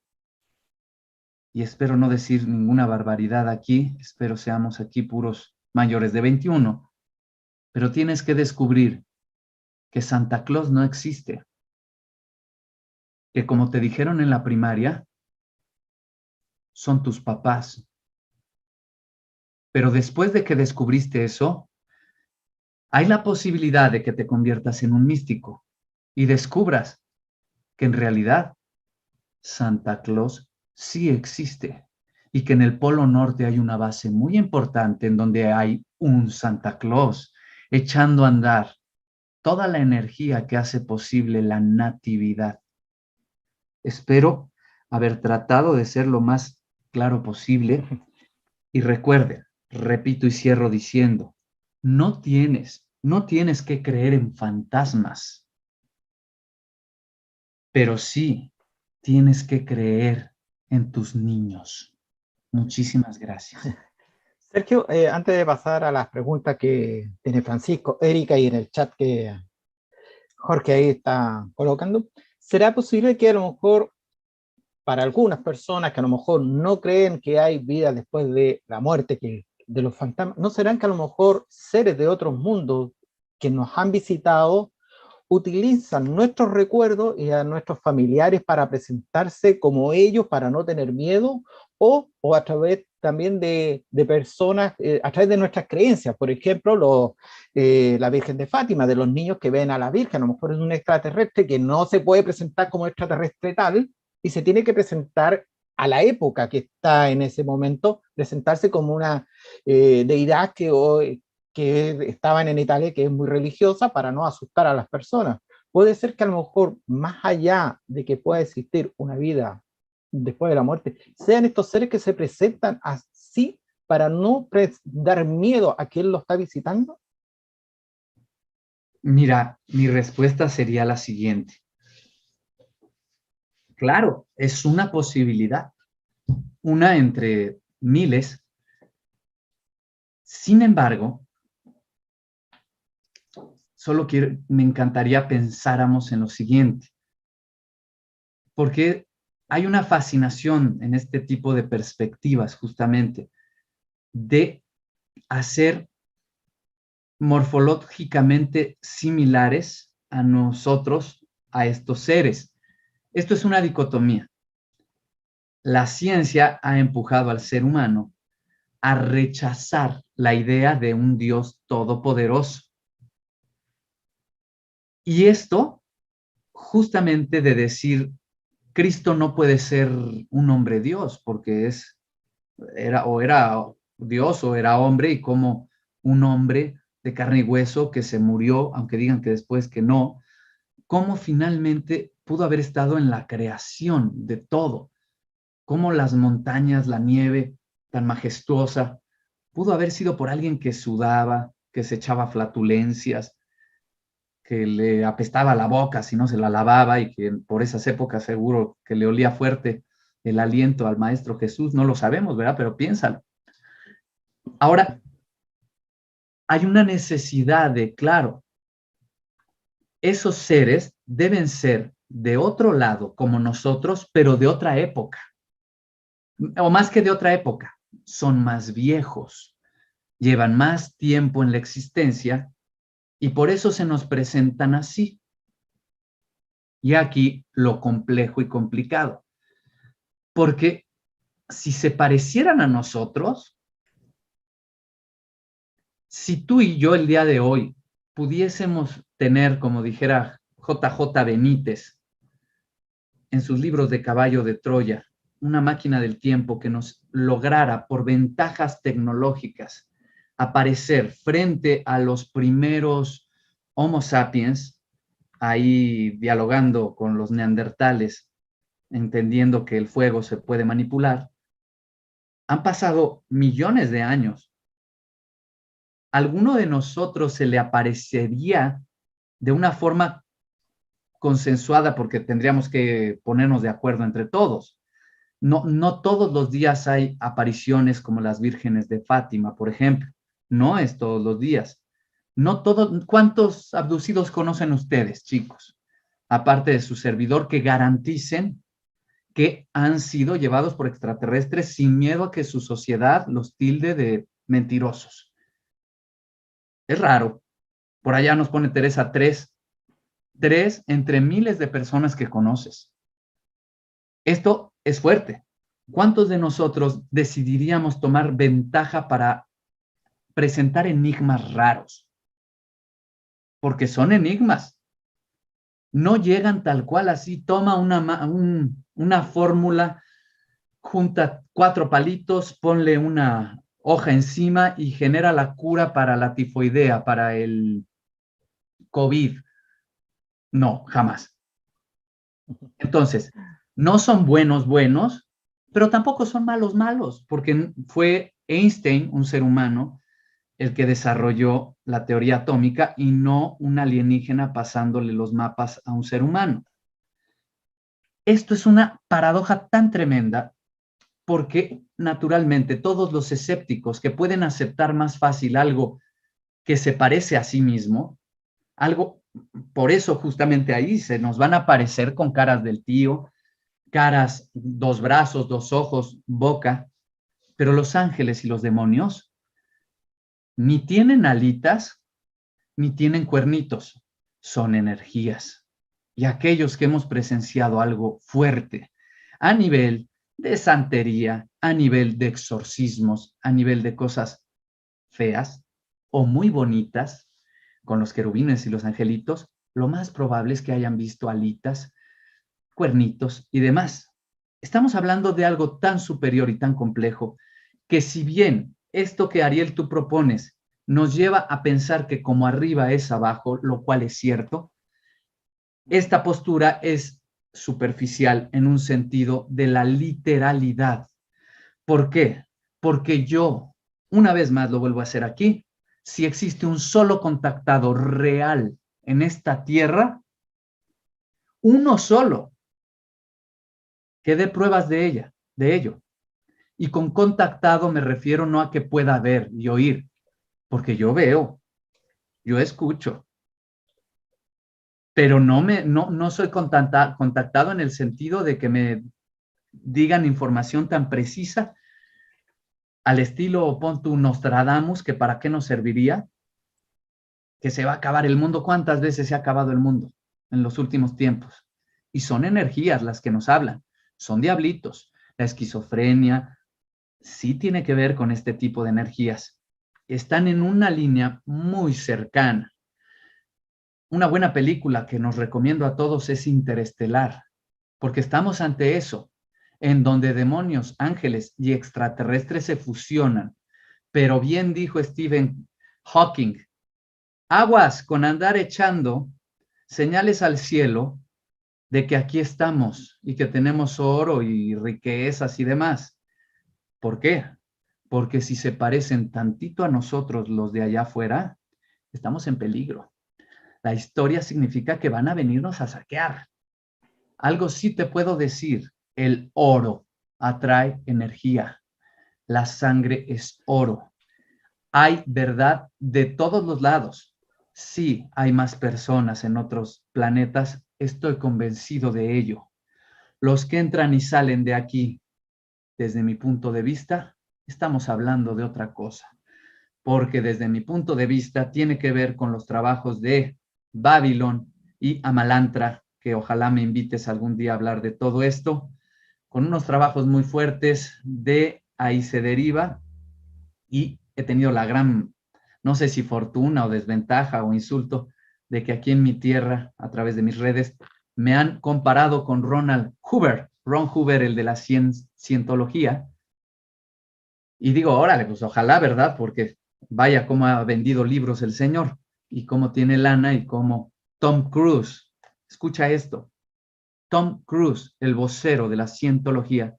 y espero no decir ninguna barbaridad aquí, espero seamos aquí puros mayores de 21, pero tienes que descubrir que Santa Claus no existe, que como te dijeron en la primaria, son tus papás. Pero después de que descubriste eso, hay la posibilidad de que te conviertas en un místico y descubras que en realidad Santa Claus sí existe y que en el Polo Norte hay una base muy importante en donde hay un Santa Claus echando a andar toda la energía que hace posible la natividad. Espero haber tratado de ser lo más claro posible y recuerden, repito y cierro diciendo, no tienes que creer en fantasmas, pero sí tienes que creer en tus niños. Muchísimas gracias. Sergio, antes de pasar a las preguntas que tiene Francisco, Erika y en el chat que Jorge ahí está colocando, ¿será posible que a lo mejor para algunas personas que a lo mejor no creen que hay vida después de la muerte, que de los fantasmas, ¿no serán que a lo mejor seres de otros mundos que nos han visitado utilizan nuestros recuerdos y a nuestros familiares para presentarse como ellos, para no tener miedo, o a través también de personas, a través de nuestras creencias? Por ejemplo, la Virgen de Fátima, de los niños que ven a la Virgen, a lo mejor es un extraterrestre que no se puede presentar como extraterrestre tal, y se tiene que presentar a la época que está en ese momento, presentarse como una deidad que estaban en Italia, que es muy religiosa, para no asustar a las personas. Puede ser que a lo mejor, más allá de que pueda existir una vida después de la muerte, sean estos seres que se presentan así para no dar miedo a quien lo está visitando. Mira, mi respuesta sería la siguiente. Claro, es una posibilidad, una entre miles. Sin embargo, me encantaría pensáramos en lo siguiente, porque hay una fascinación en este tipo de perspectivas justamente de hacer morfológicamente similares a nosotros, a estos seres. Esto es una dicotomía. La ciencia ha empujado al ser humano a rechazar la idea de un Dios todopoderoso. Y esto justamente de decir, Cristo no puede ser un hombre Dios, porque era Dios o era hombre, y como un hombre de carne y hueso que se murió, aunque digan que después que no, cómo finalmente pudo haber estado en la creación de todo, cómo las montañas, la nieve tan majestuosa, pudo haber sido por alguien que sudaba, que se echaba flatulencias, que le apestaba la boca si no se la lavaba y que por esas épocas seguro que le olía fuerte el aliento al Maestro Jesús. No lo sabemos, ¿verdad? Pero piénsalo. Ahora, hay una necesidad de, claro, esos seres deben ser de otro lado, como nosotros, pero de otra época. O más que de otra época, son más viejos, llevan más tiempo en la existencia y por eso se nos presentan así. Y aquí lo complejo y complicado. Porque si se parecieran a nosotros, si tú y yo el día de hoy pudiésemos tener, como dijera JJ Benítez en sus libros de Caballo de Troya, una máquina del tiempo que nos lograra por ventajas tecnológicas aparecer frente a los primeros Homo sapiens, ahí dialogando con los neandertales, entendiendo que el fuego se puede manipular, han pasado millones de años. ¿alguno de nosotros se le aparecería de una forma consensuada, porque tendríamos que ponernos de acuerdo entre todos? No todos los días hay apariciones como las vírgenes de Fátima, por ejemplo. No es todos los días. No todos. ¿Cuántos abducidos conocen ustedes, chicos? Aparte de su servidor, que garanticen que han sido llevados por extraterrestres sin miedo a que su sociedad los tilde de mentirosos. Es raro. Por allá nos pone Teresa, tres entre miles de personas que conoces. Esto es fuerte. ¿Cuántos de nosotros decidiríamos tomar ventaja para presentar enigmas raros? Porque son enigmas. No llegan tal cual así. Toma una fórmula, junta 4 palitos, ponle una hoja encima y genera la cura para la tifoidea, para el COVID. No, jamás. Entonces, no son buenos, pero tampoco son malos, porque fue Einstein, un ser humano, el que desarrolló la teoría atómica y no un alienígena pasándole los mapas a un ser humano. Esto es una paradoja tan tremenda porque naturalmente todos los escépticos que pueden aceptar más fácil algo que se parece a sí mismo, algo, por eso justamente ahí se nos van a aparecer con caras del tío, caras, 2 brazos, 2 ojos, boca, pero los ángeles y los demonios ni tienen alitas, ni tienen cuernitos, son energías. Y aquellos que hemos presenciado algo fuerte a nivel de santería, a nivel de exorcismos, a nivel de cosas feas o muy bonitas, con los querubines y los angelitos, lo más probable es que hayan visto alitas, cuernitos y demás. Estamos hablando de algo tan superior y tan complejo que, si bien esto que Ariel tú propones nos lleva a pensar que como arriba es abajo, lo cual es cierto, esta postura es superficial en un sentido de la literalidad. ¿Por qué? Porque yo, una vez más lo vuelvo a hacer aquí, si existe un solo contactado real en esta tierra, uno solo, que dé pruebas de ello. Y con contactado me refiero no a que pueda ver y oír, porque yo veo, yo escucho, pero no soy contactado en el sentido de que me digan información tan precisa al estilo, pon tu Nostradamus, que para qué nos serviría, que se va a acabar el mundo. ¿Cuántas veces se ha acabado el mundo en los últimos tiempos? Y son energías las que nos hablan, son diablitos. La esquizofrenia sí tiene que ver con este tipo de energías. Están en una línea muy cercana. Una buena película que nos recomiendo a todos es Interestelar, porque estamos ante eso, en donde demonios, ángeles y extraterrestres se fusionan. Pero bien dijo Stephen Hawking, aguas con andar echando señales al cielo de que aquí estamos y que tenemos oro y riquezas y demás. ¿Por qué? Porque si se parecen tantito a nosotros los de allá afuera, estamos en peligro. La historia significa que van a venirnos a saquear. Algo sí te puedo decir, el oro atrae energía. La sangre es oro. Hay verdad de todos los lados. Sí, hay más personas en otros planetas, estoy convencido de ello. Los que entran y salen de aquí, desde mi punto de vista, estamos hablando de otra cosa, porque desde mi punto de vista tiene que ver con los trabajos de Babilón y Amalantra, que ojalá me invites algún día a hablar de todo esto, con unos trabajos muy fuertes. De ahí se deriva, y he tenido la gran, no sé si fortuna o desventaja o insulto, de que aquí en mi tierra, a través de mis redes, me han comparado con Ron Huber, el de la cientología, y digo, órale, pues ojalá, ¿verdad? Porque vaya cómo ha vendido libros el señor, y cómo tiene lana, y cómo Tom Cruise, escucha esto, Tom Cruise, el vocero de la cientología,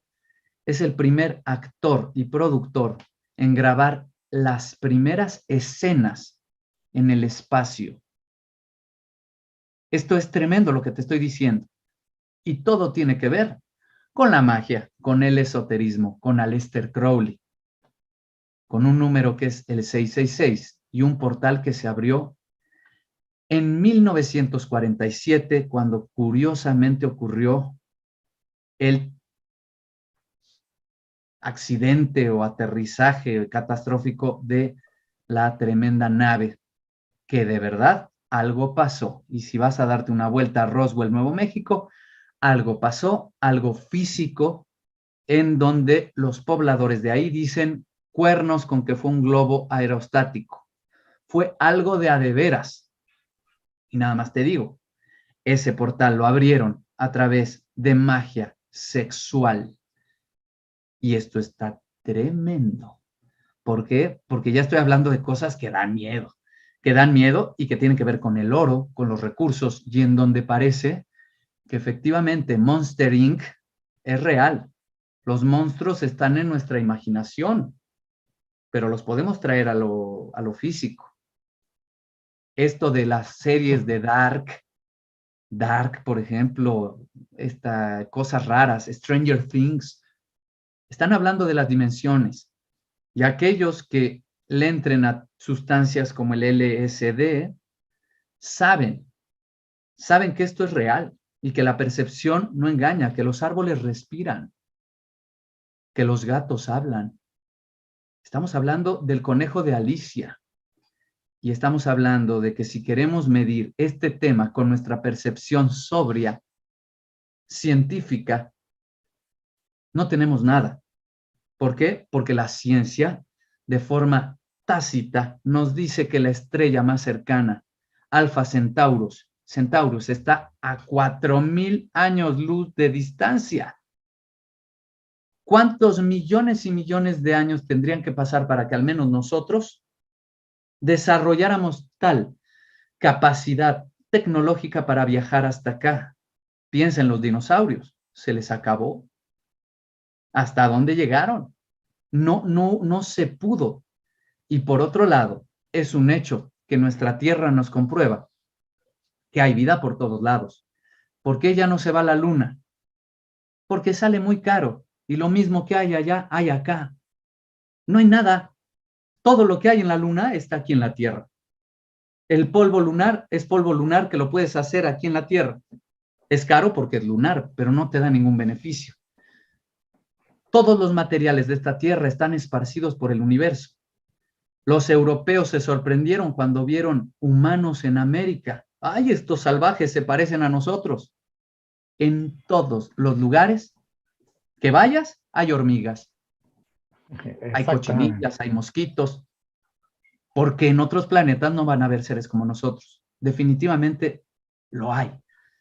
es el primer actor y productor en grabar las primeras escenas en el espacio. Esto es tremendo lo que te estoy diciendo. Y todo tiene que ver con la magia, con el esoterismo, con Aleister Crowley, con un número que es el 666 y un portal que se abrió en 1947, cuando curiosamente ocurrió el accidente o aterrizaje catastrófico de la tremenda nave, que de verdad algo pasó. Y si vas a darte una vuelta a Roswell, Nuevo México, algo pasó, algo físico, en donde los pobladores de ahí dicen cuernos con que fue un globo aerostático. Fue algo de a de veras. Y nada más te digo, ese portal lo abrieron a través de magia sexual. Y esto está tremendo. ¿Por qué? Porque ya estoy hablando de cosas que dan miedo y que tienen que ver con el oro, con los recursos, y en donde parece que efectivamente Monster Inc. es real. Los monstruos están en nuestra imaginación, pero los podemos traer a lo físico. Esto de las series de Dark, por ejemplo, cosas raras, Stranger Things, están hablando de las dimensiones. Y aquellos que le entren a sustancias como el LSD, saben que esto es real y que la percepción no engaña, que los árboles respiran, que los gatos hablan. Estamos hablando del conejo de Alicia y estamos hablando de que si queremos medir este tema con nuestra percepción sobria, científica, no tenemos nada. ¿Por qué? Porque la ciencia, de forma tácita, nos dice que la estrella más cercana, Alfa Centaurus, está a 4,000 años luz de distancia. ¿Cuántos millones y millones de años tendrían que pasar para que al menos nosotros desarrolláramos tal capacidad tecnológica para viajar hasta acá? Piensa en los dinosaurios, se les acabó. ¿Hasta dónde llegaron? No se pudo. Y por otro lado, es un hecho que nuestra Tierra nos comprueba que hay vida por todos lados. ¿Por qué ya no se va a la Luna? Porque sale muy caro y lo mismo que hay allá, hay acá. No hay nada. Todo lo que hay en la Luna está aquí en la Tierra. El polvo lunar es polvo lunar que lo puedes hacer aquí en la Tierra. Es caro porque es lunar, pero no te da ningún beneficio. Todos los materiales de esta Tierra están esparcidos por el universo. Los europeos se sorprendieron cuando vieron humanos en América. ¡Ay, estos salvajes se parecen a nosotros! En todos los lugares que vayas, hay hormigas, hay cochinillas, hay mosquitos, porque en otros planetas no van a haber seres como nosotros. Definitivamente lo hay.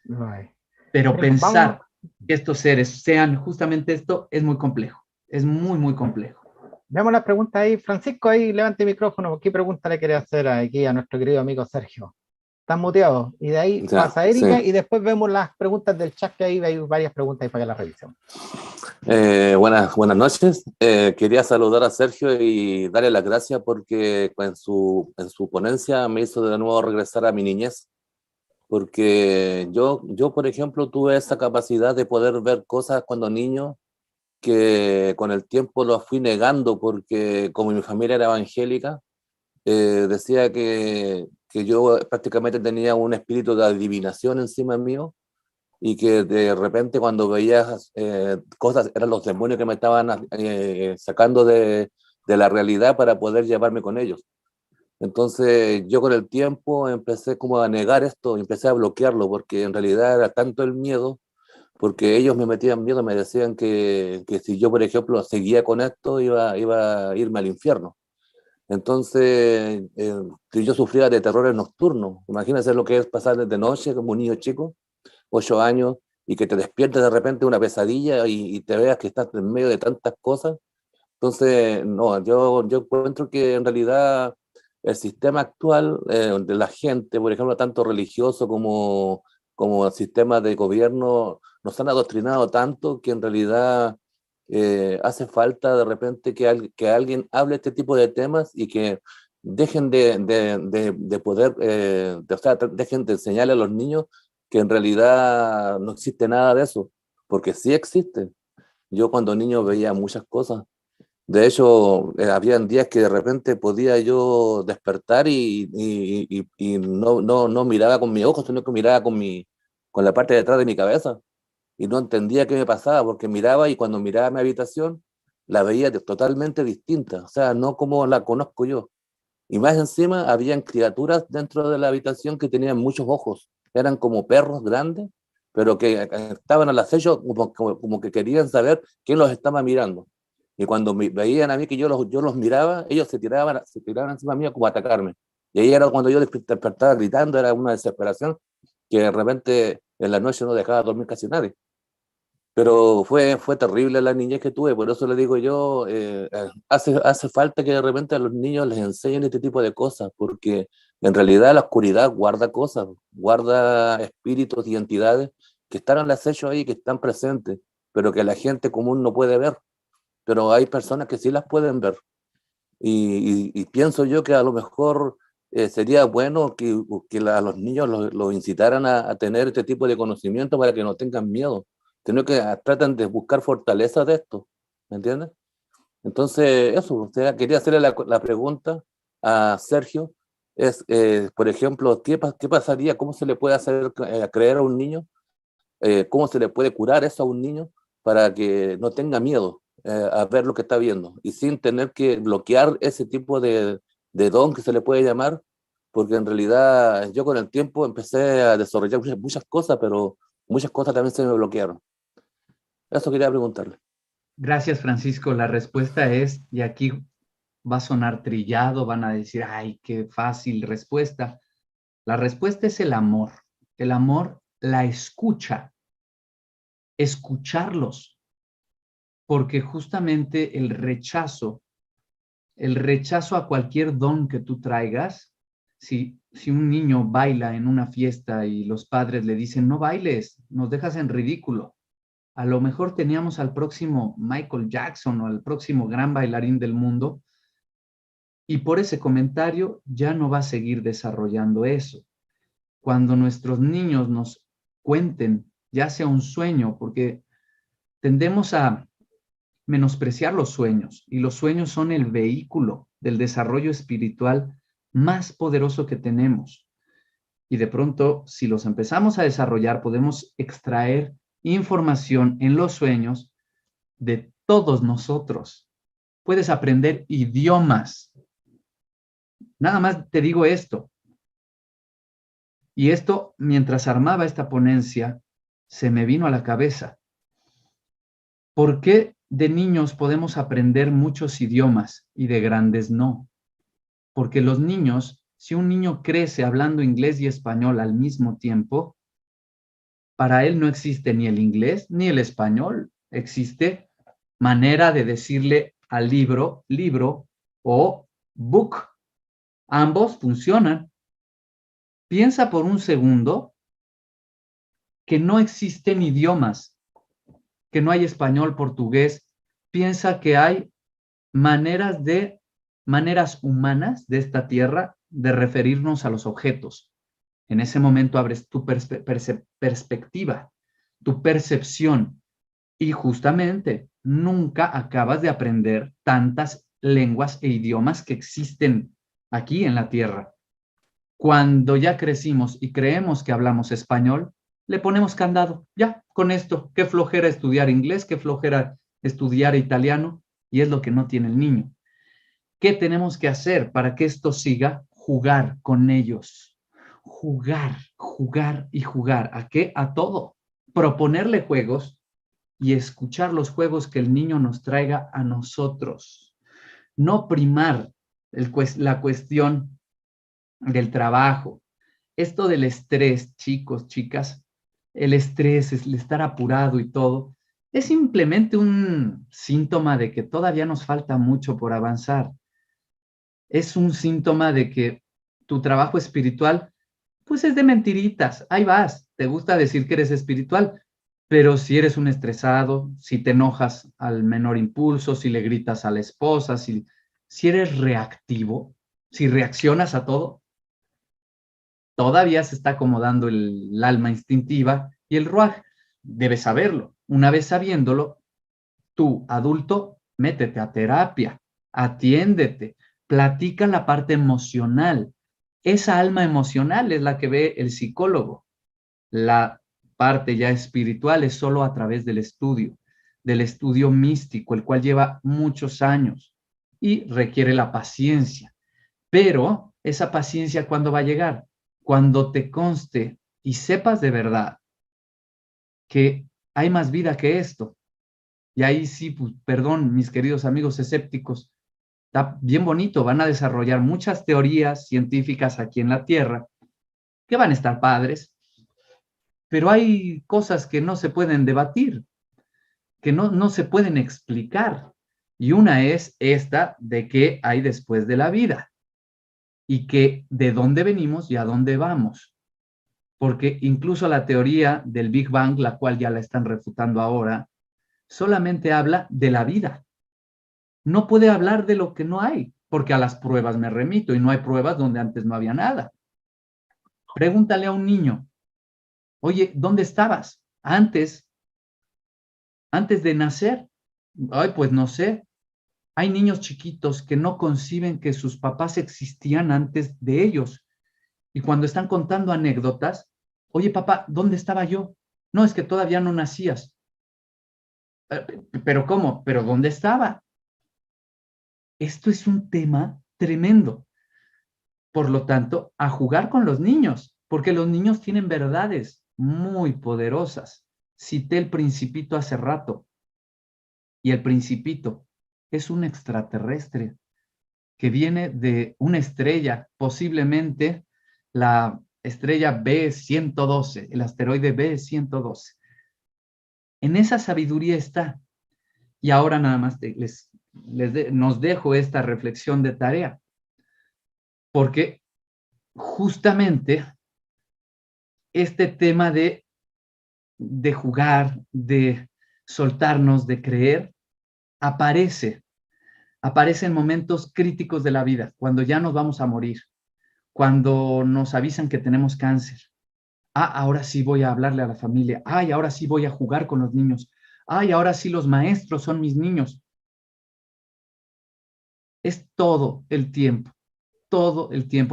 No hay. Pero pensar que estos seres sean justamente esto es muy complejo. Es muy, muy complejo. Veamos las preguntas ahí. Francisco, ahí levante el micrófono. ¿Qué pregunta le quiere hacer aquí a nuestro querido amigo Sergio? Están muteados. Y de ahí Ya, pasa Erika, sí. y después vemos las preguntas del chat, que ahí hay varias preguntas ahí para que las revisemos. Buenas noches. Quería saludar a Sergio y darle las gracias porque en su ponencia me hizo de nuevo regresar a mi niñez. Porque yo, por ejemplo, tuve esa capacidad de poder ver cosas cuando niño que con el tiempo lo fui negando porque como mi familia era evangélica, decía que yo prácticamente tenía un espíritu de adivinación encima mío y que de repente cuando veía cosas eran los demonios que me estaban sacando de la realidad para poder llevarme con ellos. Entonces yo con el tiempo empecé como a negar esto, empecé a bloquearlo porque en realidad era tanto el miedo, porque ellos me metían miedo, me decían que si yo, por ejemplo, seguía con esto, iba a irme al infierno. Entonces, yo sufría de terrores nocturnos. Imagínense lo que es pasar de noche como un niño chico, 8 años, y que te despiertes de repente una pesadilla y te veas que estás en medio de tantas cosas. Entonces, no, yo encuentro que en realidad el sistema actual de la gente, por ejemplo, tanto religioso como el sistema de gobierno, nos han adoctrinado tanto que en realidad hace falta de repente que alguien hable este tipo de temas y que dejen de poder, o sea, dejen de enseñarle a los niños que en realidad no existe nada de eso, porque sí existe. Yo cuando niño veía muchas cosas. De hecho, habían días que de repente podía yo despertar y no miraba con mi ojo, sino que miraba con la parte de atrás de mi cabeza y no entendía qué me pasaba porque miraba y cuando miraba mi habitación la veía totalmente distinta, o sea, no como la conozco yo. Y más encima, habían criaturas dentro de la habitación que tenían muchos ojos, eran como perros grandes, pero que estaban al acecho como que querían saber quién los estaba mirando. Y cuando veían a mí que yo los miraba, ellos se tiraban encima mío como a atacarme. Y ahí era cuando yo despertaba gritando, era una desesperación que de repente en la noche no dejaba dormir casi nadie. Pero fue terrible la niñez que tuve, por eso le digo yo, hace falta que de repente a los niños les enseñen este tipo de cosas, porque en realidad la oscuridad guarda cosas, guarda espíritus y entidades que están al acecho ahí, que están presentes, pero que la gente común no puede ver, pero hay personas que sí las pueden ver. Y pienso yo que a lo mejor sería bueno a los niños los incitaran a tener este tipo de conocimiento para que no tengan miedo, sino que tratan de buscar fortaleza de esto, ¿me entiendes? Entonces, eso, o sea, quería hacerle la pregunta a Sergio, por ejemplo, ¿qué pasaría, cómo se le puede hacer creer a un niño, cómo se le puede curar eso a un niño para que no tenga miedo a ver lo que está viendo y sin tener que bloquear ese tipo de don que se le puede llamar, porque en realidad yo con el tiempo empecé a desarrollar muchas cosas, pero muchas cosas también se me bloquearon. Eso quería preguntarle. Gracias, Francisco. La respuesta es, y aquí va a sonar trillado, van a decir, ay, qué fácil respuesta. La respuesta es el amor. El amor, la escucha, escucharlos, porque justamente el rechazo a cualquier don que tú traigas, si un niño baila en una fiesta y los padres le dicen, no bailes, nos dejas en ridículo. A lo mejor teníamos al próximo Michael Jackson o al próximo gran bailarín del mundo y por ese comentario ya no va a seguir desarrollando eso. Cuando nuestros niños nos cuenten, ya sea un sueño, porque tendemos a menospreciar los sueños y los sueños son el vehículo del desarrollo espiritual más poderoso que tenemos. Y de pronto, si los empezamos a desarrollar, podemos extraer información en los sueños de todos nosotros. Puedes aprender idiomas. Nada más te digo esto. Y esto, mientras armaba esta ponencia, se me vino a la cabeza. ¿Por qué de niños podemos aprender muchos idiomas y de grandes no? Porque los niños, si un niño crece hablando inglés y español al mismo tiempo, para él no existe ni el inglés ni el español. Existe manera de decirle al libro, libro o book. Ambos funcionan. Piensa por un segundo que no existen idiomas, que no hay español, portugués. Piensa que hay maneras humanas de esta tierra de referirnos a los objetos. En ese momento abres tu perspectiva, tu percepción, y justamente nunca acabas de aprender tantas lenguas e idiomas que existen aquí en la tierra. Cuando ya crecimos y creemos que hablamos español, le ponemos candado. Ya, con esto, qué flojera estudiar inglés, qué flojera estudiar italiano, y es lo que no tiene el niño. ¿Qué tenemos que hacer para que esto siga? Jugar con ellos. Jugar, jugar y jugar. ¿A qué? A todo. Proponerle juegos y escuchar los juegos que el niño nos traiga a nosotros. No primar la cuestión del trabajo. Esto del estrés, chicos, chicas, el estrés, el estar apurado y todo, es simplemente un síntoma de que todavía nos falta mucho por avanzar. Es un síntoma de que tu trabajo espiritual, pues es de mentiritas. Ahí vas, te gusta decir que eres espiritual, Pero si eres un estresado, si te enojas al menor impulso, si le gritas a la esposa, si eres reactivo, si reaccionas a todo, todavía se está acomodando el alma instintiva y el ruaj debe saberlo. Una vez sabiéndolo, tú, adulto, métete a terapia, atiéndete, platica la parte emocional. Esa alma emocional es la que ve el psicólogo. La parte ya espiritual es solo a través del estudio místico, el cual lleva muchos años y requiere la paciencia. Pero esa paciencia, ¿cuándo va a llegar? Cuando te conste y sepas de verdad que hay más vida que esto. Y ahí sí, pues, perdón, mis queridos amigos escépticos, está bien bonito, van a desarrollar muchas teorías científicas aquí en la Tierra, que van a estar padres, pero hay cosas que no se pueden debatir, que no se pueden explicar. Y una es esta de qué hay después de la vida y que de dónde venimos y a dónde vamos. Porque incluso la teoría del Big Bang, la cual ya la están refutando ahora, solamente habla de la vida. No puede hablar de lo que no hay, porque a las pruebas me remito y no hay pruebas donde antes no había nada. Pregúntale a un niño, oye, ¿dónde estabas antes de nacer? Ay, pues no sé. Hay niños chiquitos que no conciben que sus papás existían antes de ellos. Y cuando están contando anécdotas, oye, papá, ¿dónde estaba yo? No, es que todavía no nacías. ¿Pero cómo? ¿Pero dónde estaba? Esto es un tema tremendo. Por lo tanto, a jugar con los niños, porque los niños tienen verdades muy poderosas. Cité el Principito hace rato, y el Principito es un extraterrestre que viene de una estrella, posiblemente la estrella B112, el asteroide B112. En esa sabiduría está. Y ahora nada más nos dejo esta reflexión de tarea, porque justamente este tema de jugar, de soltarnos, de creer, aparece en momentos críticos de la vida, cuando ya nos vamos a morir, cuando nos avisan que tenemos cáncer. Ah, ahora sí voy a hablarle a la familia. Ay, ahora sí voy a jugar con los niños. Ay, ahora sí los maestros son mis niños. Es todo el tiempo,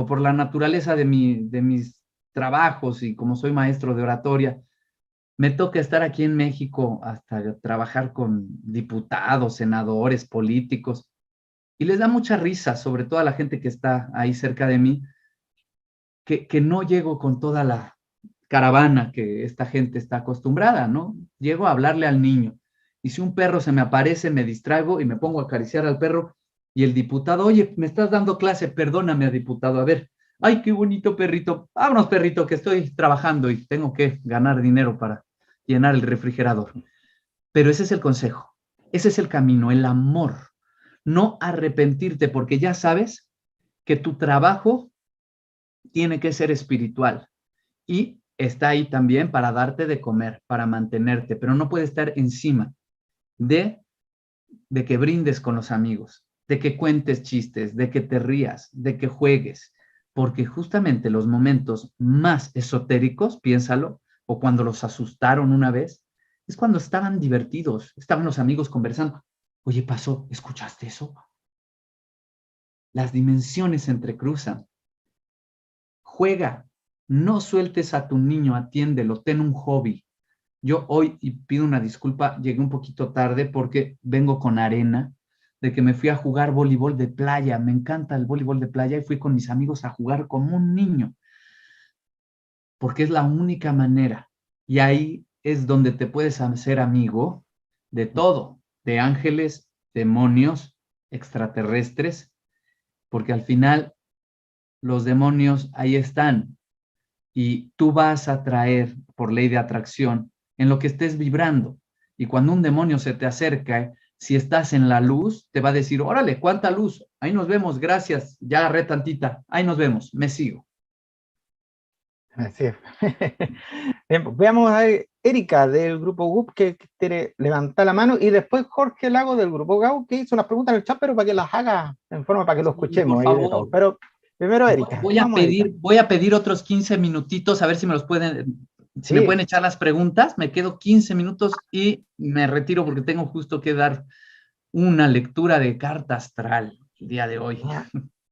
por la naturaleza de mis trabajos y como soy maestro de oratoria, me toca estar aquí en México hasta trabajar con diputados, senadores, políticos, y les da mucha risa, sobre todo a la gente que está ahí cerca de mí, que no llego con toda la caravana que esta gente está acostumbrada, ¿no? Llego a hablarle al niño, y si un perro se me aparece, me distraigo y me pongo a acariciar al perro, y el diputado, oye, me estás dando clase, perdóname, diputado, a ver, ay, qué bonito perrito, vámonos, perrito, que estoy trabajando y tengo que ganar dinero para llenar el refrigerador. Pero ese es el consejo, ese es el camino, el amor. No arrepentirte porque ya sabes que tu trabajo tiene que ser espiritual y está ahí también para darte de comer, para mantenerte, pero no puede estar encima de que brindes con los amigos, de que cuentes chistes, de que te rías, de que juegues, porque justamente los momentos más esotéricos, piénsalo, o cuando los asustaron una vez, es cuando estaban divertidos, estaban los amigos conversando. Oye, pasó, ¿escuchaste eso? Las dimensiones se entrecruzan. Juega, no sueltes a tu niño, atiéndelo, ten un hobby. Yo hoy, y pido una disculpa, llegué un poquito tarde porque vengo con arena, de que me fui a jugar voleibol de playa. Me encanta el voleibol de playa y fui con mis amigos a jugar como un niño, porque es la única manera. Y ahí es donde te puedes hacer amigo de todo, de ángeles, demonios, extraterrestres, porque al final los demonios ahí están y tú vas a atraer por ley de atracción en lo que estés vibrando. Y cuando un demonio se te acerca, si estás en la luz, te va a decir, órale, ¿cuánta luz? Ahí nos vemos, gracias, ya agarré tantita, ahí nos vemos, me sigo. Así es. Bien, pues, veamos a Erika del grupo GUP que quiere levantar la mano y después Jorge Lago del grupo GAU que hizo unas preguntas en el chat, pero para que las haga en forma para que lo escuchemos Por ahí de todos. favor. Pero primero Erika, vamos Erika. Voy a pedir otros 15 minutitos, a ver si me los pueden, si me Sí. pueden echar las preguntas. Me quedo 15 minutos y me retiro porque tengo justo que dar una lectura de carta astral el día de hoy.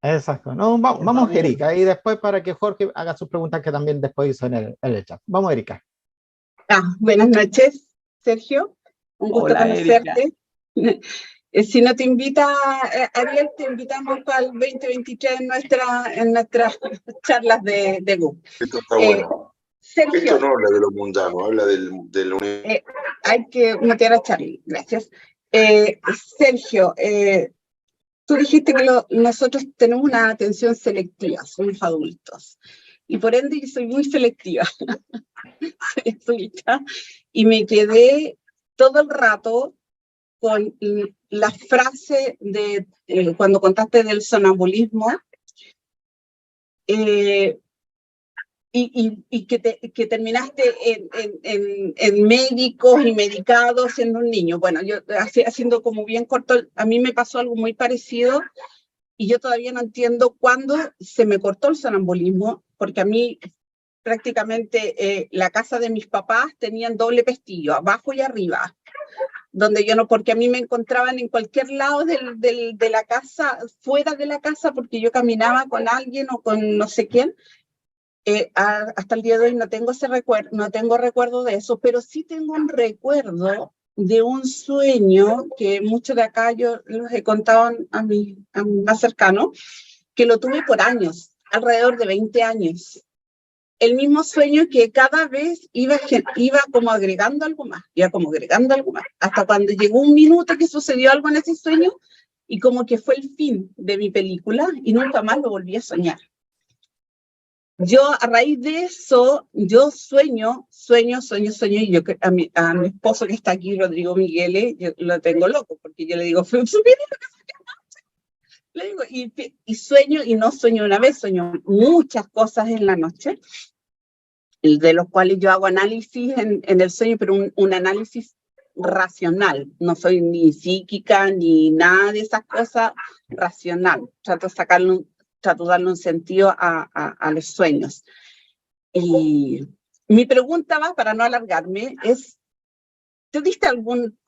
Exacto. No, vamos Erika, y después para que Jorge haga sus preguntas que también después hizo en el chat. Vamos Erika. Buenas noches, Sergio. Un gusto Hola, conocerte. Si no te invita, Ariel, te invitamos para el 2023 en nuestras charlas de GUP. Esto está bueno. Sergio, Esto no habla de lo mundano, habla del hay que meter a Charlie, gracias. Sergio, tú dijiste que nosotros tenemos una atención selectiva, somos adultos. Y por ende yo soy muy selectiva. Soy adulta. Y me quedé todo el rato con la frase de cuando contaste del sonambulismo y que terminaste en médicos y medicados siendo un niño. Bueno, yo haciendo como bien corto, a mí me pasó algo muy parecido y yo todavía no entiendo cuándo se me cortó el sonambulismo, porque a mí prácticamente la casa de mis papás tenían doble pestillo, abajo y arriba, donde yo no, porque a mí me encontraban en cualquier lado de la casa, fuera de la casa, porque yo caminaba con alguien o con no sé quién. Hasta el día de hoy no tengo ese recuerdo, no tengo recuerdo de eso, pero sí tengo un recuerdo de un sueño que muchos de acá yo los he contado a mi más cercano, que lo tuve por años, alrededor de 20 años. El mismo sueño que cada vez iba como agregando algo más, hasta cuando llegó un minuto que sucedió algo en ese sueño y como que fue el fin de mi película y nunca más lo volví a soñar. Yo a raíz de eso, yo sueño, y yo a mi esposo que está aquí, Rodrigo Miguel, yo lo tengo loco, porque yo le digo, le digo, y sueño, y no sueño una vez, sueño muchas cosas en la noche, de los cuales yo hago análisis en el sueño, pero un análisis racional, no soy ni psíquica, ni nada de esas cosas, racional, trato de darle un sentido a los sueños. Y mi pregunta va, para no alargarme, es,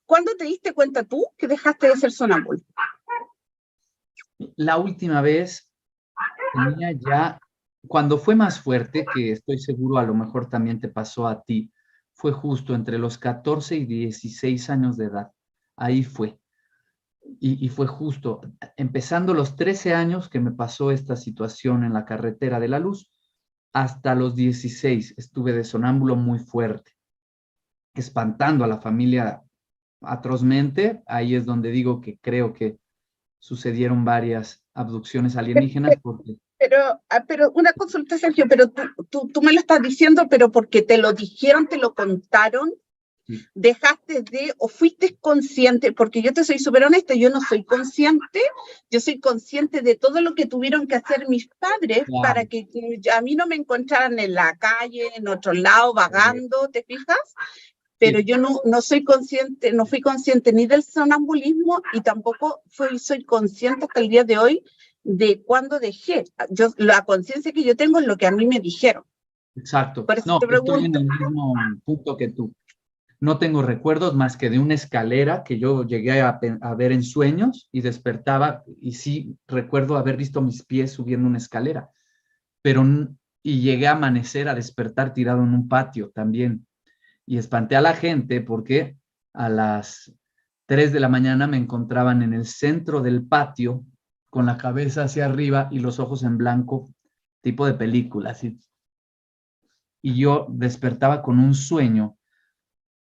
¿cuándo te diste cuenta tú que dejaste de ser sonámbulo? La última vez tenía ya, cuando fue más fuerte, que estoy seguro a lo mejor también te pasó a ti, fue justo entre los 14 y 16 años de edad. Ahí fue. Y fue justo, empezando los 13 años que me pasó esta situación en la carretera de la luz, hasta los 16 estuve de sonámbulo muy fuerte, espantando a la familia atrozmente. Ahí es donde digo que creo que sucedieron varias abducciones alienígenas porque... Pero una consulta, Sergio, pero tú me lo estás diciendo, pero porque te lo dijeron, te lo contaron, sí. ¿Dejaste o fuiste consciente? Porque yo te soy súper honesta, yo no soy consciente, yo soy consciente de todo lo que tuvieron que hacer mis padres para que a mí no me encontraran en la calle, en otro lado, vagando, ¿te fijas? Pero yo no soy consciente, no fui consciente ni del sonambulismo y tampoco soy consciente hasta el día de hoy de cuándo dejé. La conciencia que yo tengo es lo que a mí me dijeron. Exacto. Por eso no, te pregunto. estoy en el mismo punto que tú. No tengo recuerdos más que de una escalera que yo llegué a ver en sueños y despertaba, y sí recuerdo haber visto mis pies subiendo una escalera, y llegué a amanecer, a despertar tirado en un patio también. Y espanté a la gente porque a las 3 de la mañana me encontraban en el centro del patio con la cabeza hacia arriba y los ojos en blanco, tipo de película, así. Y yo despertaba con un sueño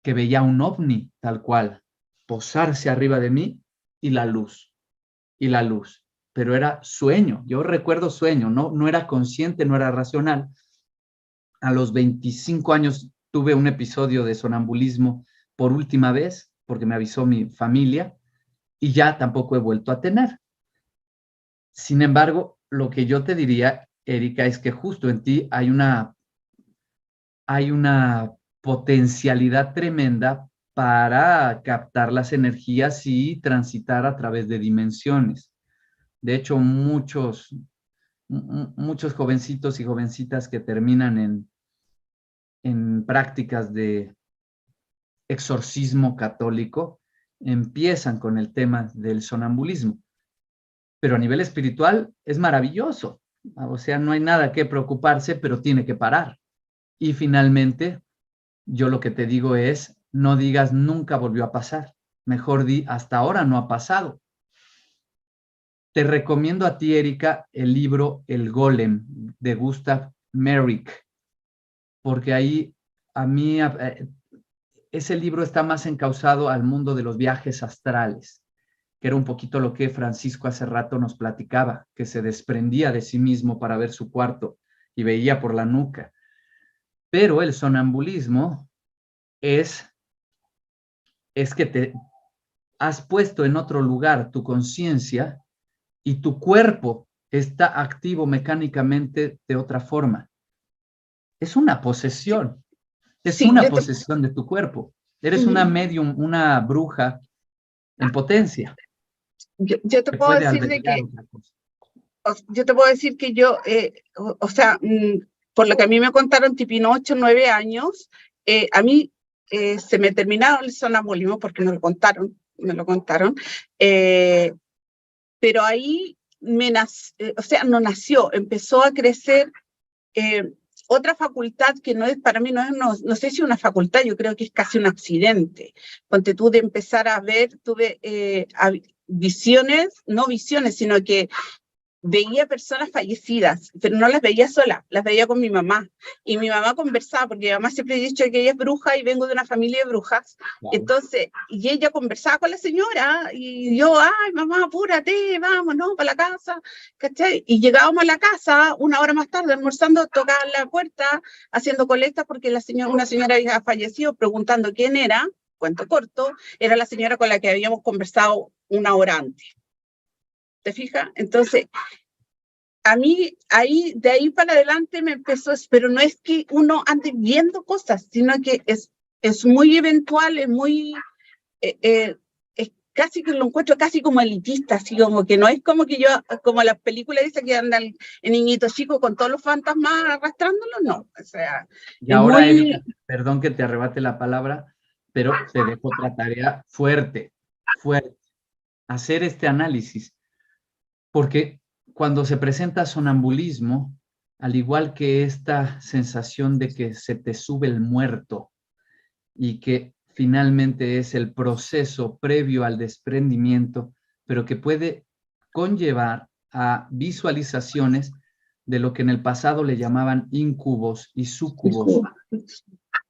que veía un ovni, tal cual, posarse arriba de mí y la luz, pero era sueño, yo recuerdo sueño, no era consciente, no era racional. A los 25 años tuve un episodio de sonambulismo por última vez, porque me avisó mi familia, y ya tampoco he vuelto a tener. Sin embargo, lo que yo te diría, Erika, es que justo en ti hay una hay una potencialidad tremenda para captar las energías y transitar a través de dimensiones. De hecho, muchos jovencitos y jovencitas que terminan en prácticas de exorcismo católico empiezan con el tema del sonambulismo. Pero a nivel espiritual es maravilloso. O sea, no hay nada que preocuparse, pero tiene que parar. Y finalmente, yo lo que te digo es, no digas nunca volvió a pasar. Mejor di, hasta ahora no ha pasado. Te recomiendo a ti, Erika, el libro El Golem de Gustav Merrick, porque ahí a mí ese libro está más encauzado al mundo de los viajes astrales, que era un poquito lo que Francisco hace rato nos platicaba, que se desprendía de sí mismo para ver su cuarto y veía por la nuca. Pero el sonambulismo es que te has puesto en otro lugar tu conciencia y tu cuerpo está activo mecánicamente de otra forma. Es una posesión. Es Sí, una posesión de tu cuerpo. Eres una medium, una bruja en potencia. Yo te Que puedo puede decir de albergar que, otra cosa. yo te puedo decir que yo, o sea, por lo que a mí me contaron, tipo 8 o 9 años, a mí se me terminaron el sonambulismo porque me lo contaron, pero ahí o sea, no nació, empezó a crecer otra facultad que no es, para mí no sé si una facultad, yo creo que es casi un accidente. Ponte tú de empezar a ver, tuve visiones, no visiones, sino que veía personas fallecidas, pero no las veía sola, las veía con mi mamá. Y mi mamá conversaba, porque mi mamá siempre ha dicho que ella es bruja y vengo de una familia de brujas. Wow. Entonces, y ella conversaba con la señora y yo, ay, mamá, apúrate, vámonos para la casa, ¿cachai? Y llegábamos a la casa una hora más tarde, almorzando, tocaban la puerta, haciendo colectas porque una señora había fallecido, preguntando quién era, cuento corto, era la señora con la que habíamos conversado una hora antes. ¿Te fijas? Entonces, a mí, de ahí para adelante me empezó, pero no es que uno ande viendo cosas, sino que es muy eventual, es muy, es casi que lo encuentro casi como elitista, así como que no es como que yo, como las películas dicen que andan el niñito chico con todos los fantasmas arrastrándolos, no, o sea. Y ahora, muy... Erika, perdón que te arrebate la palabra, pero te dejo otra tarea fuerte, hacer este análisis. Porque cuando se presenta sonambulismo, al igual que esta sensación de que se te sube el muerto y que finalmente es el proceso previo al desprendimiento, pero que puede conllevar a visualizaciones de lo que en el pasado le llamaban incubos y súcubos,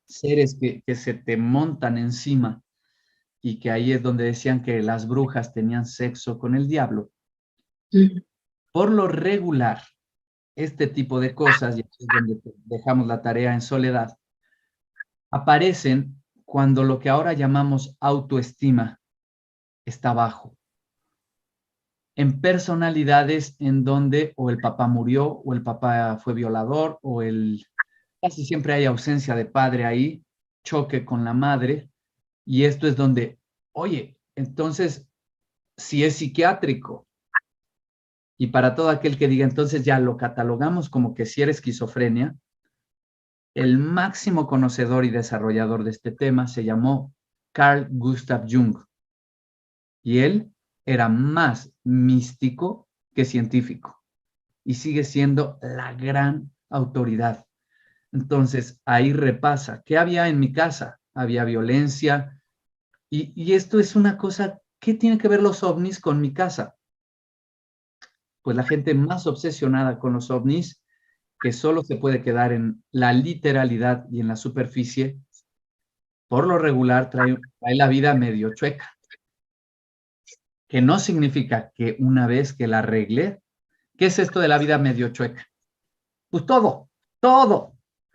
seres que se te montan encima y que ahí es donde decían que las brujas tenían sexo con el diablo. Por lo regular, este tipo de cosas, y aquí es donde dejamos la tarea en soledad, aparecen cuando lo que ahora llamamos autoestima está bajo. En personalidades en donde o el papá murió, o el papá fue violador, o casi siempre hay ausencia de padre ahí, choque con la madre, y esto es donde, oye, entonces, si es psiquiátrico, y para todo aquel que diga, entonces ya lo catalogamos como que si era esquizofrenia, el máximo conocedor y desarrollador de este tema se llamó Carl Gustav Jung. Y él era más místico que científico. Y sigue siendo la gran autoridad. Entonces, ahí repasa. ¿Qué había en mi casa? Había violencia. Y esto es una cosa, ¿qué tiene que ver los ovnis con mi casa? Pues la gente más obsesionada con los ovnis, que solo se puede quedar en la literalidad y en la superficie, por lo regular trae la vida medio chueca. Que no significa que una vez que la arregle, ¿qué es esto de la vida medio chueca? Pues todo.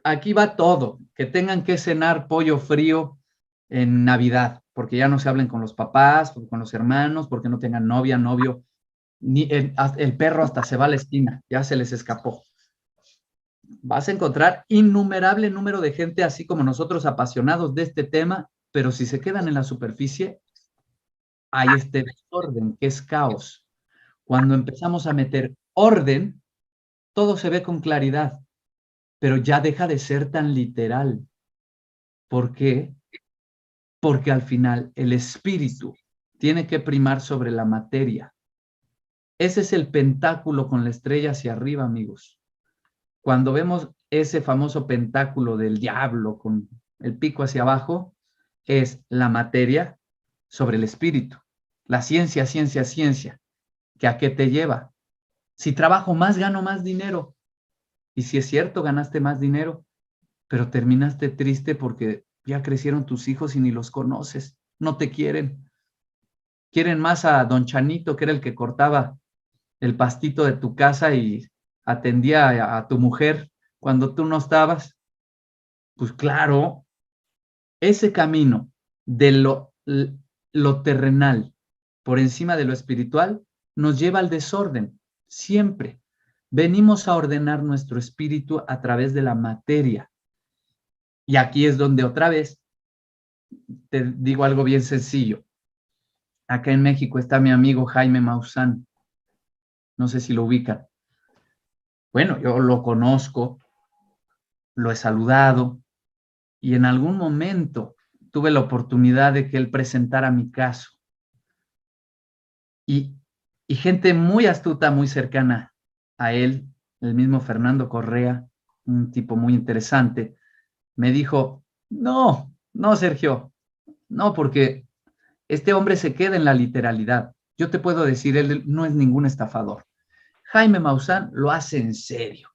Aquí va todo. Que tengan que cenar pollo frío en Navidad, porque ya no se hablen con los papás, con los hermanos, porque no tengan novia, novio. Ni el perro hasta se va a la esquina, ya se les escapó. vas a encontrar innumerable número de gente así como nosotros apasionados de este tema, pero si se quedan en la superficie, hay este desorden que es caos. Cuando empezamos a meter orden, todo se ve con claridad, pero ya deja de ser tan literal. ¿Por qué? Porque al final el espíritu tiene que primar sobre la materia. Ese es el pentáculo con la estrella hacia arriba, amigos. Cuando vemos ese famoso pentáculo del diablo con el pico hacia abajo, es la materia sobre el espíritu. La ciencia, ciencia, ciencia. ¿Que a qué te lleva? Si trabajo más, gano más dinero. Y si es cierto, ganaste más dinero, pero terminaste triste porque ya crecieron tus hijos y ni los conoces. No te quieren. Quieren más a don Chanito, que era el que cortaba el pastito de tu casa y atendía a tu mujer cuando tú no estabas. Pues claro, ese camino de lo terrenal por encima de lo espiritual nos lleva al desorden, siempre. Venimos a ordenar nuestro espíritu a través de la materia. Y aquí es donde otra vez te digo algo bien sencillo. Acá en México está mi amigo Jaime Maussan. No sé si lo ubican. Bueno, yo lo conozco, lo he saludado y en algún momento tuve la oportunidad de que él presentara mi caso. Y gente muy astuta, muy cercana a él, el mismo Fernando Correa, un tipo muy interesante, me dijo, no, Sergio, no, porque este hombre se queda en la literalidad. Yo te puedo decir, él no es ningún estafador. Jaime Maussan lo hace en serio.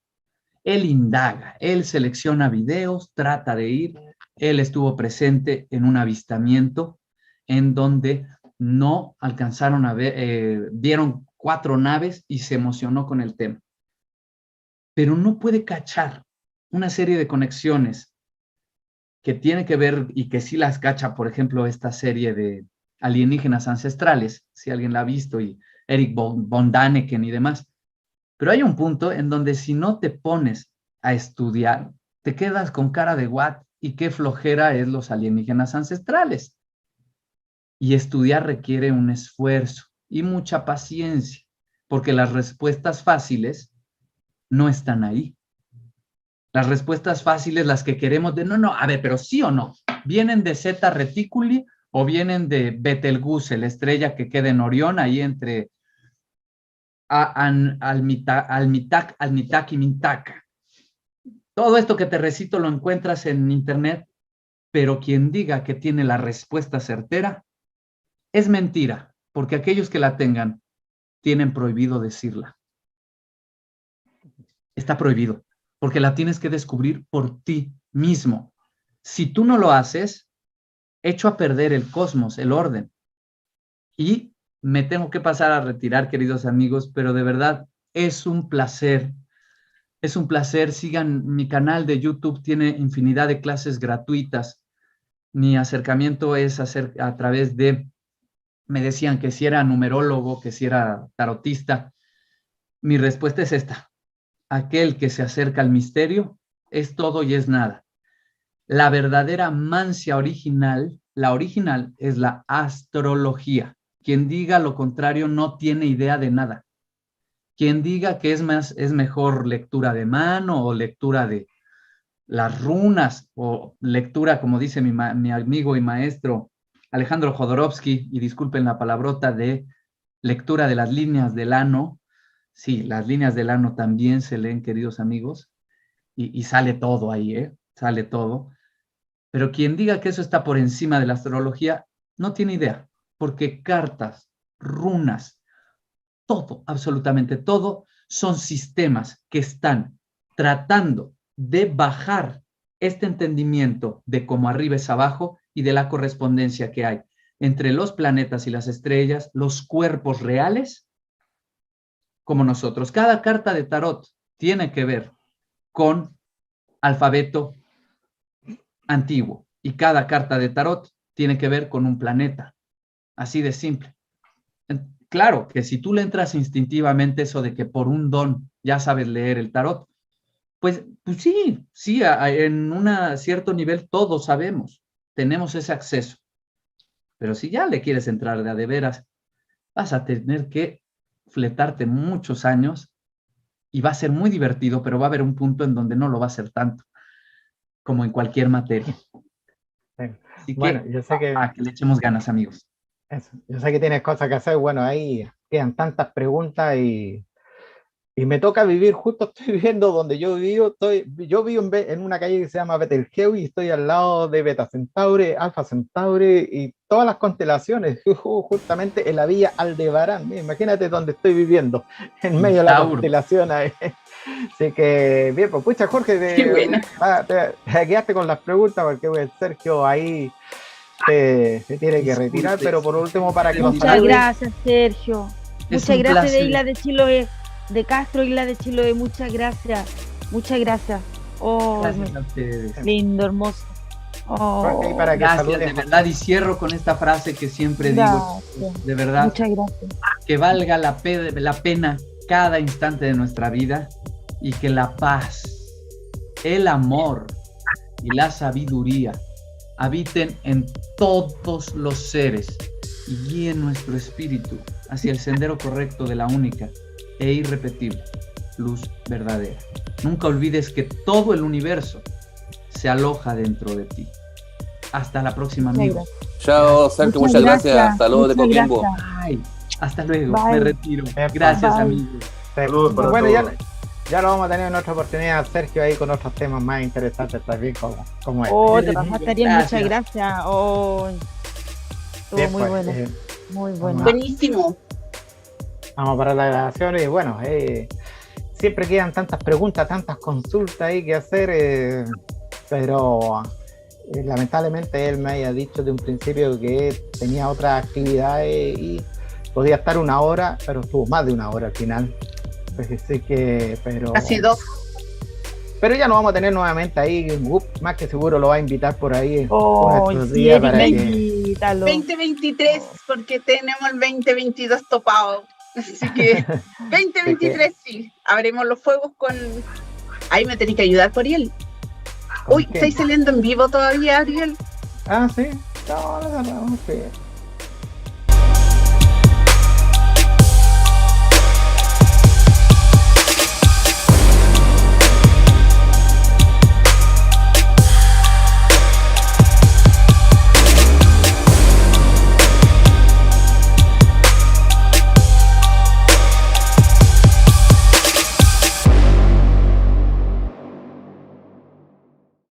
Él indaga, él selecciona videos, trata de ir. Él estuvo presente en un avistamiento en donde no alcanzaron a ver, vieron 4 naves y se emocionó con el tema. Pero no puede cachar una serie de conexiones que tiene que ver y que sí las cacha, por ejemplo, esta serie de alienígenas ancestrales, si alguien la ha visto, y Eric von Däniken y demás. Pero hay un punto en donde si no te pones a estudiar, te quedas con cara de what y qué flojera es los alienígenas ancestrales. Y estudiar requiere un esfuerzo y mucha paciencia, porque las respuestas fáciles no están ahí. Las respuestas fáciles, las que queremos de no, a ver, pero sí o no, vienen de Zeta Reticuli o vienen de Betelgeuse, la estrella que queda en Orión, ahí entre Almitac y Mintaka. Todo esto que te recito lo encuentras en internet, pero quien diga que tiene la respuesta certera es mentira, porque aquellos que la tengan tienen prohibido decirla. Está prohibido, porque la tienes que descubrir por ti mismo. Si tú no lo haces, echo a perder el cosmos, el orden. Y me tengo que pasar a retirar, queridos amigos, pero de verdad es un placer. Es un placer. Sigan mi canal de YouTube, tiene infinidad de clases gratuitas. Mi acercamiento es a través de, me decían que si era numerólogo, que si era tarotista. Mi respuesta es esta: aquel que se acerca al misterio es todo y es nada. La verdadera mancia original, la original, es la astrología. Quien diga lo contrario no tiene idea de nada. Quien diga que es mejor lectura de mano o lectura de las runas o lectura, como dice mi amigo y maestro Alejandro Jodorowsky, y disculpen la palabrota, de lectura de las líneas del ano. Sí, las líneas del ano también se leen, queridos amigos, y sale todo ahí, sale todo. Pero quien diga que eso está por encima de la astrología no tiene idea, porque cartas, runas, todo, absolutamente todo, son sistemas que están tratando de bajar este entendimiento de cómo arriba es abajo y de la correspondencia que hay entre los planetas y las estrellas, los cuerpos reales, como nosotros. Cada carta de tarot tiene que ver con alfabeto antiguo y cada carta de tarot tiene que ver con un planeta. Así de simple. Claro que si tú le entras instintivamente eso de que por un don ya sabes leer el tarot, Pues sí, en un cierto nivel todos sabemos, tenemos ese acceso. Pero si ya le quieres entrar de a de veras, vas a tener que fletarte muchos años y va a ser muy divertido, pero va a haber un punto en donde no lo va a ser tanto, como en cualquier materia. Sí. Así Bueno, que, yo sé que que le echemos ganas, amigos. eso, yo sé que tienes cosas que hacer. Bueno, ahí quedan tantas preguntas y me toca vivir, justo estoy viviendo donde yo vivo, yo vivo en una calle que se llama Betelgeuse y estoy al lado de Beta Centauri, Alfa Centauri y todas las constelaciones, justamente en la villa Aldebarán. Mira, imagínate donde estoy viviendo, en medio de la Tauro. constelación ahí. Así que, bien, pues pucha, Jorge, Qué bueno. te quedaste con las preguntas porque pues, Sergio ahí se tiene que retirar, Disculpe. pero por último, para que nos Muchas salude. gracias, Sergio. Es Muchas un gracias de placer. Isla de Chiloé, de Castro, Isla de Chiloé. Muchas gracias. Muchas gracias. Oh, Gracias a ustedes. lindo, hermoso. Oh, Jorge, y para que Gracias, saludes. de verdad, y cierro con esta frase que siempre digo, gracias. de verdad, Muchas gracias. que valga la pena cada instante de nuestra vida y que la paz, el amor y la sabiduría habiten en todos los seres y guíen nuestro espíritu hacia el sendero correcto de la única e irrepetible luz verdadera. Nunca olvides que todo el universo se aloja dentro de ti. Hasta la próxima, Muchas amigos. Chao, Sergio, muchas gracias. Saludos de muchas Coquimbo. gracias. Bye. Hasta luego. Bye. Me retiro. Gracias, Bye. amigos. Saludos para Bueno, todos. ya lo vamos a tener en otra oportunidad, Sergio, ahí con otros temas más interesantes también, como este. Oh, te pasaste bien, Gracias. muchas gracias. Oh, estuvo Bien, muy pues, bueno, muy bueno. Buenísimo. vamos para la grabación y bueno, siempre quedan tantas preguntas, tantas consultas ahí que hacer, pero lamentablemente él me había dicho de un principio que tenía otras actividades y podía estar 1 hora, pero estuvo más de 1 hora al final. Así que, pero... Casi 2. Pero ya nos vamos a tener nuevamente ahí, más que seguro lo va a invitar por ahí Oh, por estos sí, días para que... invítalo. 2023, porque tenemos el 2022 topado. Así que 2023 sí. Abrimos los fuegos con... Ahí me tenéis que ayudar, Ariel. Uy, ¿Con qué? ¿estáis saliendo en vivo todavía, Ariel? Ah, sí. No, sí.